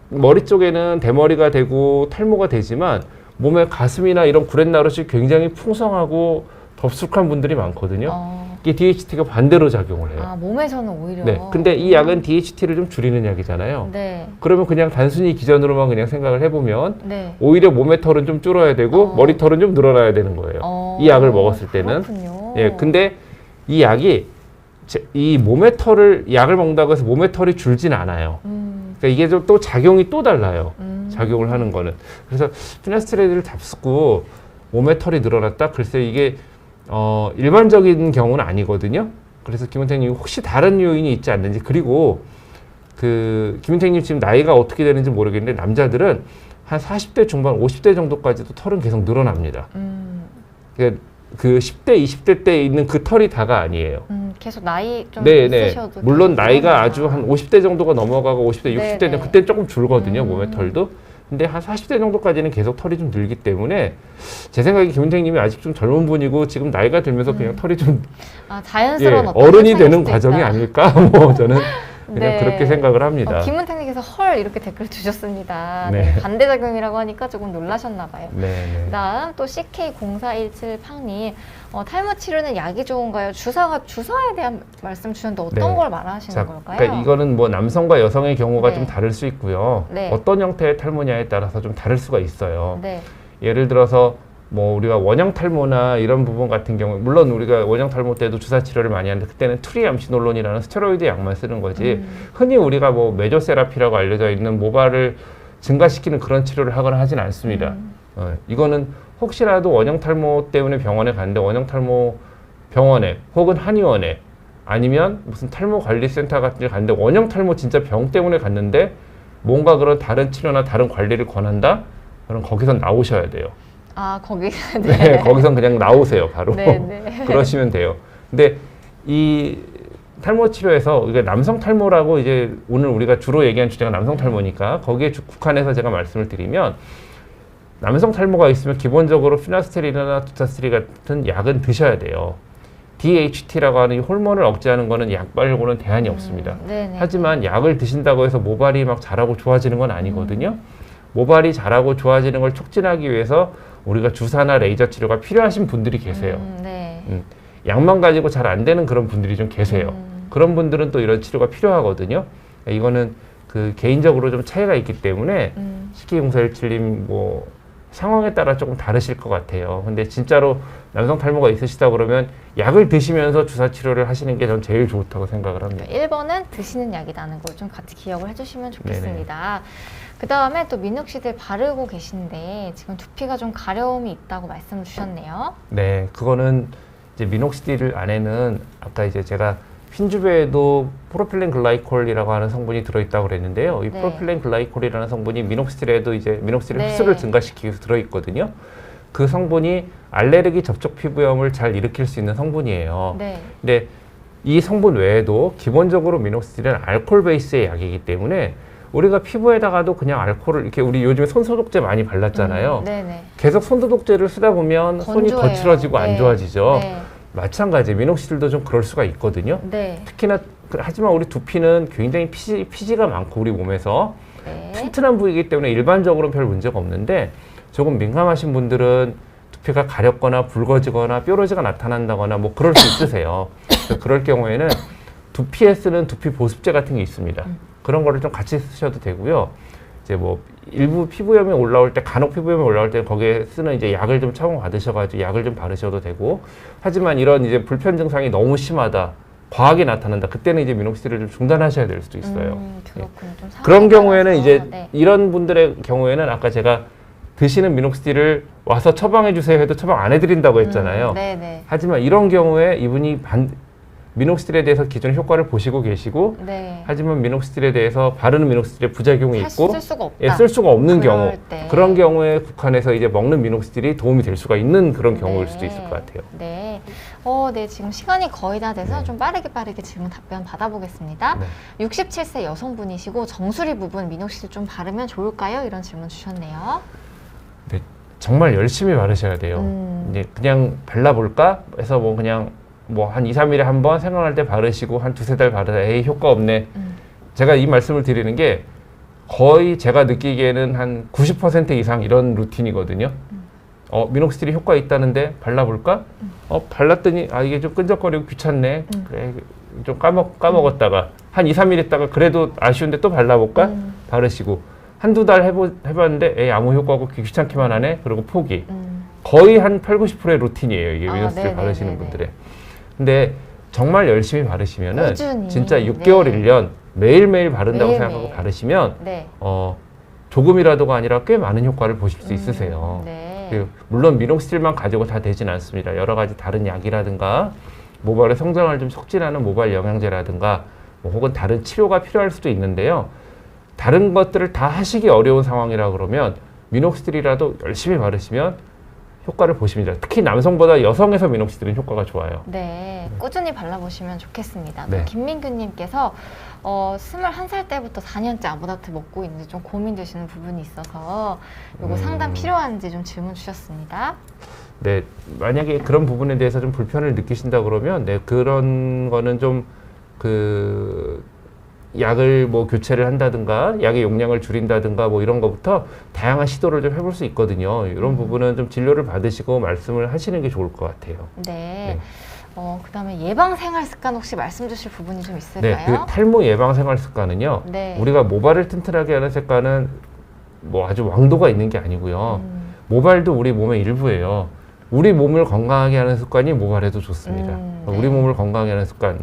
머리 쪽에는 대머리가 되고 탈모가 되지만 몸의 가슴이나 이런 구렛나룻이 굉장히 풍성하고 덥숙한 분들이 많거든요. 이게 DHT가 반대로 작용을 해요. 몸에서는 오히려. 네, 근데 이 약은 DHT를 좀 줄이는 약이잖아요. 네. 그러면 그냥 단순히 기전으로만 그냥 생각을 해보면 네. 오히려 몸의 털은 좀 줄어야 되고 머리털은 좀 늘어나야 되는 거예요. 이 약을 먹었을 때는. 그렇군요. 예, 근데 이 약이 이 몸의 털을 약을 먹는다고 해서 몸의 털이 줄진 않아요. 그러니까 이게 좀 또 작용이 또 달라요. 작용을 하는 거는. 그래서 피너스테로이드를 잡수고 몸의 털이 늘어났다? 글쎄 이게 일반적인 경우는 아니거든요. 그래서 김은택님 혹시 다른 요인이 있지 않는지, 그리고 그 김은택님 지금 나이가 어떻게 되는지 모르겠는데 남자들은 한 40대 중반, 50대 정도까지도 털은 계속 늘어납니다. 그러니까 그 10대, 20대 때 있는 그 털이 다가 아니에요. 계속 나이 좀 네네. 있으셔도 물론 계속 나이가 늘어나나. 아주 한 50대 정도가 넘어가고 50대, 60대 때는 그때 조금 줄거든요. 몸의 털도. 근데 한 40대 정도까지는 계속 털이 좀 늘기 때문에 제 생각에 김은택님이 아직 좀 젊은 분이고 지금 나이가 들면서 그냥 털이 좀 자연스러운 어떤 어른이 현상일 되는 수도 과정이 있다. 아닐까? 뭐 저는 그냥 네. 그렇게 생각을 합니다. 김은택님께서 헐 이렇게 댓글 주셨습니다. 네. 네, 반대작용이라고 하니까 조금 놀라셨나 봐요. 네. 그다음 또 CK0417팡님 탈모 치료는 약이 좋은가요? 주사에 대한 말씀 주셨는데 어떤 네. 걸 말하시는 걸까요? 그러니까 이거는 뭐 남성과 여성의 경우가 네. 좀 다를 수 있고요. 네. 어떤 형태의 탈모냐에 따라서 좀 다를 수가 있어요. 네. 예를 들어서 뭐 우리가 원형 탈모나 이런 부분 같은 경우, 물론 우리가 원형 탈모 때도 주사 치료를 많이 하는데 그때는 트리암시놀론이라는 스테로이드 약만 쓰는 거지, 흔히 우리가 뭐 메조세라피라고 알려져 있는 모발을 증가시키는 그런 치료를 하거나 하진 않습니다. 이거는 혹시라도 원형 탈모 때문에 병원에 갔는데 원형 탈모 병원에 혹은 한의원에 아니면 무슨 탈모 관리센터 같은 데 갔는데 원형 탈모 진짜 병 때문에 갔는데 뭔가 그런 다른 치료나 다른 관리를 권한다? 그럼 거기서 나오셔야 돼요. 거기 네, 거기선 그냥 나오세요, 바로. 네. 그러시면 돼요. 근데 이 탈모 치료에서 이게 남성 탈모라고 이제 오늘 우리가 주로 얘기한 주제가 남성 탈모니까 거기에 국한해서 제가 말씀을 드리면, 남성 탈모가 있으면 기본적으로 피나스테린이나 두타스테린 같은 약은 드셔야 돼요. DHT라고 하는 이 호르몬을 억제하는 거는 약 말고는 대안이 없습니다. 네네. 하지만 약을 드신다고 해서 모발이 막 자라고 좋아지는 건 아니거든요. 모발이 자라고 좋아지는 걸 촉진하기 위해서 우리가 주사나 레이저 치료가 필요하신 분들이 계세요. 네. 약만 가지고 잘 안 되는 그런 분들이 좀 계세요. 그런 분들은 또 이런 치료가 필요하거든요. 이거는 그 개인적으로 좀 차이가 있기 때문에 CK0417님 뭐 상황에 따라 조금 다르실 것 같아요. 근데 진짜로 남성 탈모가 있으시다 그러면 약을 드시면서 주사 치료를 하시는 게 전 제일 좋다고 생각을 합니다. 1번은 드시는 약이라는 걸 좀 같이 기억을 해주시면 좋겠습니다. 그 다음에 또 민욱씨들 바르고 계신데 지금 두피가 좀 가려움이 있다고 말씀을 주셨네요. 네, 그거는 이제 미녹시딜 안에는 아까 이제 제가 핀주베에도 프로필렌 글라이콜이라고 하는 성분이 들어있다고 그랬는데요. 이 네. 프로필렌 글라이콜이라는 성분이 미녹시딜에도 이제 미녹시딜 네. 흡수를 증가시키기 위해서 들어있거든요. 그 성분이 알레르기 접촉 피부염을 잘 일으킬 수 있는 성분이에요. 네. 근데 이 성분 외에도 기본적으로 미녹시딜은 알코올 베이스의 약이기 때문에 우리가 피부에다가도 그냥 알코올을 이렇게, 우리 요즘에 손소독제 많이 발랐잖아요. 네네. 계속 손소독제를 쓰다 보면 손이 건조해요. 거칠어지고 안 네. 좋아지죠. 네. 마찬가지 미녹시딜도 좀 그럴 수가 있거든요. 네. 특히나 하지만 우리 두피는 굉장히 피지가 많고 우리 몸에서 네. 튼튼한 부위이기 때문에 일반적으로는 별 문제가 없는데, 조금 민감하신 분들은 두피가 가렵거나 붉어지거나 뾰루지가 나타난다거나 뭐 그럴 수 있으세요. 그럴 경우에는 두피에 쓰는 두피 보습제 같은 게 있습니다. 그런 거를 좀 같이 쓰셔도 되고요. 이제 뭐 일부 피부염이 올라올 때, 간혹 피부염이 올라올 때 거기에 쓰는 이제 약을 좀 처방 받으셔가지고 약을 좀 바르셔도 되고, 하지만 이런 이제 불편 증상이 너무 심하다, 과하게 나타난다, 그때는 이제 미녹시딜을 좀 중단하셔야 될 수도 있어요. 그렇군요. 좀 그런 상황에 경우에는 따라서, 이제 네. 이런 분들의 경우에는 아까 제가 드시는 미녹시딜을 와서 처방해 주세요 해도 처방 안 해드린다고 했잖아요. 네네. 하지만 이런 경우에 이분이 미녹시딜에 대해서 기존 효과를 보시고 계시고 네. 하지만 미녹시딜에 대해서 바르는 미녹시딜에 부작용이 있고 쓸 수가 없다. 예, 쓸 수가 없는 그럴 경우 때. 그런 경우에 국한해서 이제 먹는 미녹시딜이 도움이 될 수가 있는 그런 경우일 네. 수도 있을 것 같아요. 네. 네, 지금 시간이 거의 다 돼서 네. 좀 빠르게 질문 답변 받아보겠습니다. 네. 67세 여성분이시고 정수리 부분 미녹시딜 좀 바르면 좋을까요? 이런 질문 주셨네요. 네, 정말 열심히 바르셔야 돼요. 이제 그냥 발라볼까 해서 뭐 그냥 뭐 한 2, 3일에 한 번 생각날 때 바르시고 한 두세 달 바르다 에이 효과 없네. 제가 이 말씀을 드리는 게 거의 제가 느끼기에는 한 90% 이상 이런 루틴이거든요. 미녹시딜이 효과 있다는데 발라볼까? 발랐더니 이게 좀 끈적거리고 귀찮네. 그래 좀 까먹었다가 한 2, 3일 있다가 그래도 아쉬운데 또 발라볼까? 바르시고 한두 달 해봤는데 에이 아무 효과 없고 귀찮기만 하네. 그리고 포기. 거의 한 8, 90%의 루틴이에요. 이게 미녹시딜 바르시는 분들의. 근데 정말 열심히 바르시면은 꾸준히. 진짜 6개월, 네. 1년 매일매일 바른다고 매일매일. 생각하고 바르시면 네. 조금이라도가 아니라 꽤 많은 효과를 보실 수 있으세요. 네. 물론 미녹시딜만 가지고 다 되진 않습니다. 여러 가지 다른 약이라든가 모발의 성장을 좀 촉진하는 모발 영양제라든가 혹은 다른 치료가 필요할 수도 있는데요. 다른 것들을 다 하시기 어려운 상황이라 그러면 미녹시딜이라도 열심히 바르시면 효과를 보십니다. 특히 남성보다 여성에서 미녹시딜은 효과가 좋아요. 네, 꾸준히 발라보시면 좋겠습니다. 네. 또 김민규님께서 21살 때부터 4년째 아보다트 먹고 있는데 좀 고민되시는 부분이 있어서 요거 상담 필요한지 좀 질문 주셨습니다. 네, 만약에 그런 부분에 대해서 좀 불편을 느끼신다 그러면 네, 그런 거는 좀 약을 뭐 교체를 한다든가 약의 용량을 줄인다든가 뭐 이런 거부터 다양한 시도를 좀 해볼 수 있거든요. 이런 부분은 좀 진료를 받으시고 말씀을 하시는 게 좋을 것 같아요. 네. 그다음에 예방 생활 습관 혹시 말씀 주실 부분이 좀 네, 있을까요? 그 탈모 예방 생활 습관은요. 네. 우리가 모발을 튼튼하게 하는 습관은 뭐 아주 왕도가 있는 게 아니고요. 모발도 우리 몸의 일부예요. 우리 몸을 건강하게 하는 습관이 모발에도 좋습니다. 네. 우리 몸을 건강하게 하는 습관,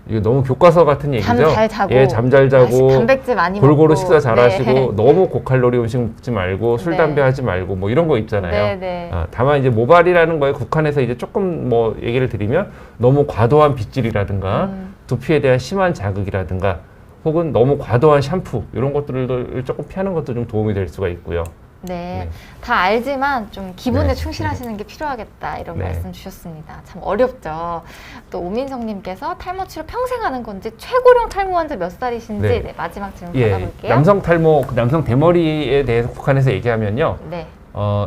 이거 너무 교과서 같은 얘기죠. 잠 잘 자고, 예, 잠 잘 자고, 단백질 많이 골고루 먹고, 식사 잘 네. 하시고, 너무 고칼로리 음식 먹지 말고, 술, 네. 담배 하지 말고, 뭐 이런 거 있잖아요. 네, 네. 다만 이제 모발이라는 거에 국한해서 이제 조금 뭐 얘기를 드리면, 너무 과도한 빗질이라든가, 두피에 대한 심한 자극이라든가, 혹은 너무 과도한 샴푸, 이런 것들을 조금 피하는 것도 좀 도움이 될 수가 있고요. 네, 다 알지만 좀 기본에 네. 충실하시는 게 필요하겠다 이런 네. 말씀 주셨습니다. 참 어렵죠. 또 오민성님께서 탈모 치료 평생 하는 건지 최고령 탈모 환자 몇 살이신지 네. 네, 마지막 질문 예, 받아볼게요. 남성 탈모, 남성 대머리에 대해서 국한해서 얘기하면요. 네,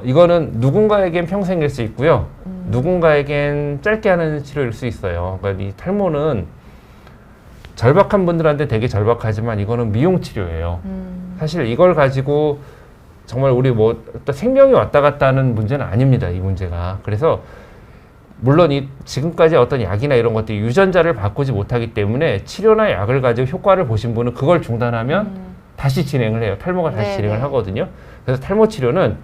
이거는 누군가에겐 평생일 수 있고요. 누군가에겐 짧게 하는 치료일 수 있어요. 그러니까 이 탈모는 절박한 분들한테 되게 절박하지만 이거는 미용 치료예요. 사실 이걸 가지고 정말 우리 뭐 또 생명이 왔다 갔다 하는 문제는 아닙니다. 이 문제가. 그래서 물론 지금까지 어떤 약이나 이런 것들이 유전자를 바꾸지 못하기 때문에 치료나 약을 가지고 효과를 보신 분은 그걸 중단하면 다시 진행을 해요. 탈모가 다시 네네. 진행을 하거든요. 그래서 탈모 치료는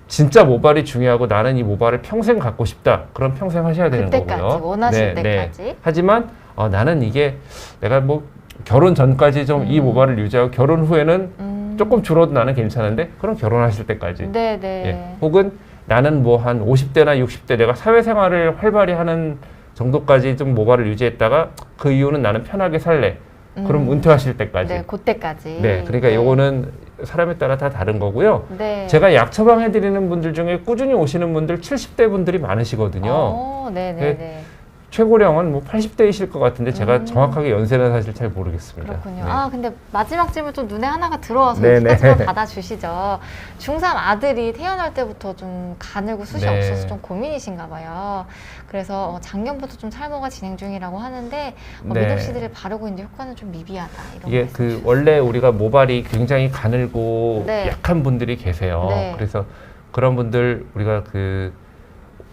진짜 모발이 중요하고 나는 이 모발을 평생 갖고 싶다. 그럼 평생 하셔야 되는 그때까지, 거고요. 원하실 때까지. 하지만 나는 이게 내가 뭐 결혼 전까지 좀 이 모발을 유지하고 결혼 후에는 조금 줄어도 나는 괜찮은데 그럼 결혼하실 때까지. 네, 네. 예. 혹은 나는 뭐 한 50대나 60대 내가 사회생활을 활발히 하는 정도까지 좀 모발을 유지했다가 그 이유는 나는 편하게 살래. 그럼 은퇴하실 때까지. 네, 그때까지. 네, 그러니까 요거는 사람에 따라 다 다른 거고요. 네. 제가 약 처방해 드리는 분들 중에 꾸준히 오시는 분들 70대 분들이 많으시거든요. 네, 네, 네. 최고령은 뭐 80대이실 것 같은데 제가 정확하게 연세는 사실 잘 모르겠습니다. 그렇군요. 네. 근데 마지막 질문 좀 눈에 하나가 들어와서 네네. 여기까지만 받아주시죠. 중3 아들이 태어날 때부터 좀 가늘고 숱이 네. 없어서 좀 고민이신가 봐요. 그래서 작년부터 좀 탈모가 진행 중이라고 하는데 네. 미녹시딜을 바르고 있는데 효과는 좀 미비하다. 이런 이게 말씀 그 주셨어요. 원래 우리가 모발이 굉장히 가늘고 네. 약한 분들이 계세요. 네. 그래서 그런 분들 우리가 그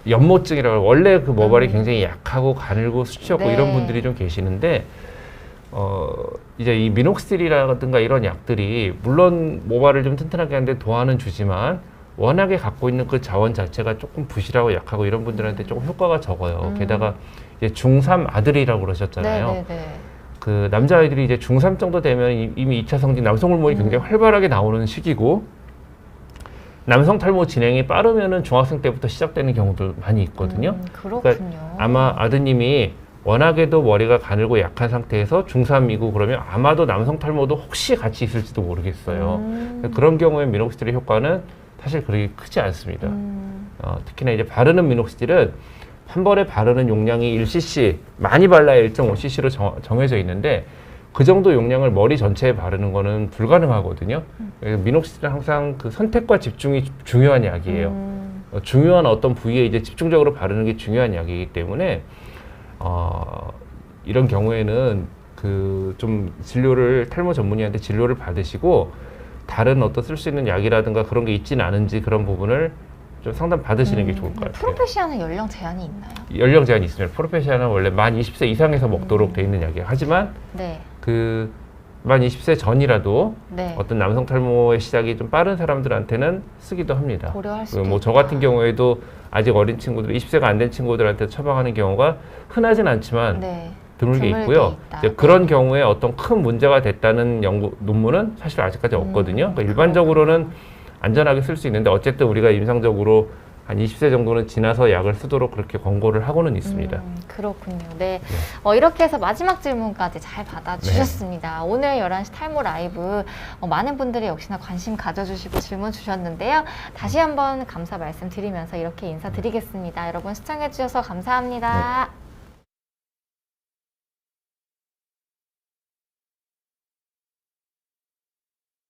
연모증이라고 원래 그 모발이 굉장히 약하고 가늘고 숱이 없고 네. 이런 분들이 좀 계시는데 이제 이 미녹시딜이라든가 이런 약들이 물론 모발을 좀 튼튼하게 하는데 도와는 주지만 워낙에 갖고 있는 그 자원 자체가 조금 부실하고 약하고 이런 분들한테 조금 효과가 적어요. 게다가 이제 중3 아들이라고 그러셨잖아요. 네, 네, 네. 그 남자아이들이 이제 중3 정도 되면 이미 2차 성징 남성 호르몬이 굉장히 활발하게 나오는 시기고 남성 탈모 진행이 빠르면은 중학생 때부터 시작되는 경우도 많이 있거든요. 그렇군요. 그러니까 아마 아드님이 워낙에도 머리가 가늘고 약한 상태에서 중3이고 그러면 아마도 남성 탈모도 혹시 같이 있을지도 모르겠어요. 그런 경우에 미녹시딜의 효과는 사실 그렇게 크지 않습니다. 특히나 이제 바르는 미녹시딜은 한 번에 바르는 용량이 1cc, 많이 발라야 1.5cc로 정해져 있는데 그 정도 용량을 머리 전체에 바르는 거는 불가능하거든요. 미녹시딜은 항상 그 선택과 집중이 중요한 약이에요. 중요한 어떤 부위에 이제 집중적으로 바르는 게 중요한 약이기 때문에 이런 경우에는 그 좀 진료를 탈모 전문의한테 진료를 받으시고 다른 어떤 쓸 수 있는 약이라든가 그런 게 있지는 않은지 그런 부분을 좀 상담 받으시는 게 좋을 것 같아요. 프로페시아는 연령 제한이 있나요? 연령 제한이 있습니다. 프로페시아는 원래 만 20세 이상에서 먹도록 돼 있는 약이에요. 하지만 네. 그 만 20세 전이라도 네. 어떤 남성 탈모의 시작이 좀 빠른 사람들한테는 쓰기도 합니다. 고려할 수 뭐 저 같은 경우에도 아직 어린 친구들, 20세가 안 된 친구들한테 처방하는 경우가 흔하진 않지만 네. 드물게 드물게 있고요. 있다. 이제 그런 경우에 어떤 큰 문제가 됐다는 연구 논문은 사실 아직까지 없거든요. 그러니까 일반적으로는 안전하게 쓸 수 있는데 어쨌든 우리가 임상적으로 한 20세 정도는 지나서 약을 쓰도록 그렇게 권고를 하고는 있습니다. 그렇군요. 네. 이렇게 해서 마지막 질문까지 잘 받아주셨습니다. 오늘 11시 탈모 라이브 많은 분들이 역시나 관심 가져주시고 질문 주셨는데요. 다시 한번 감사 말씀드리면서 이렇게 인사드리겠습니다. 여러분 시청해주셔서 감사합니다.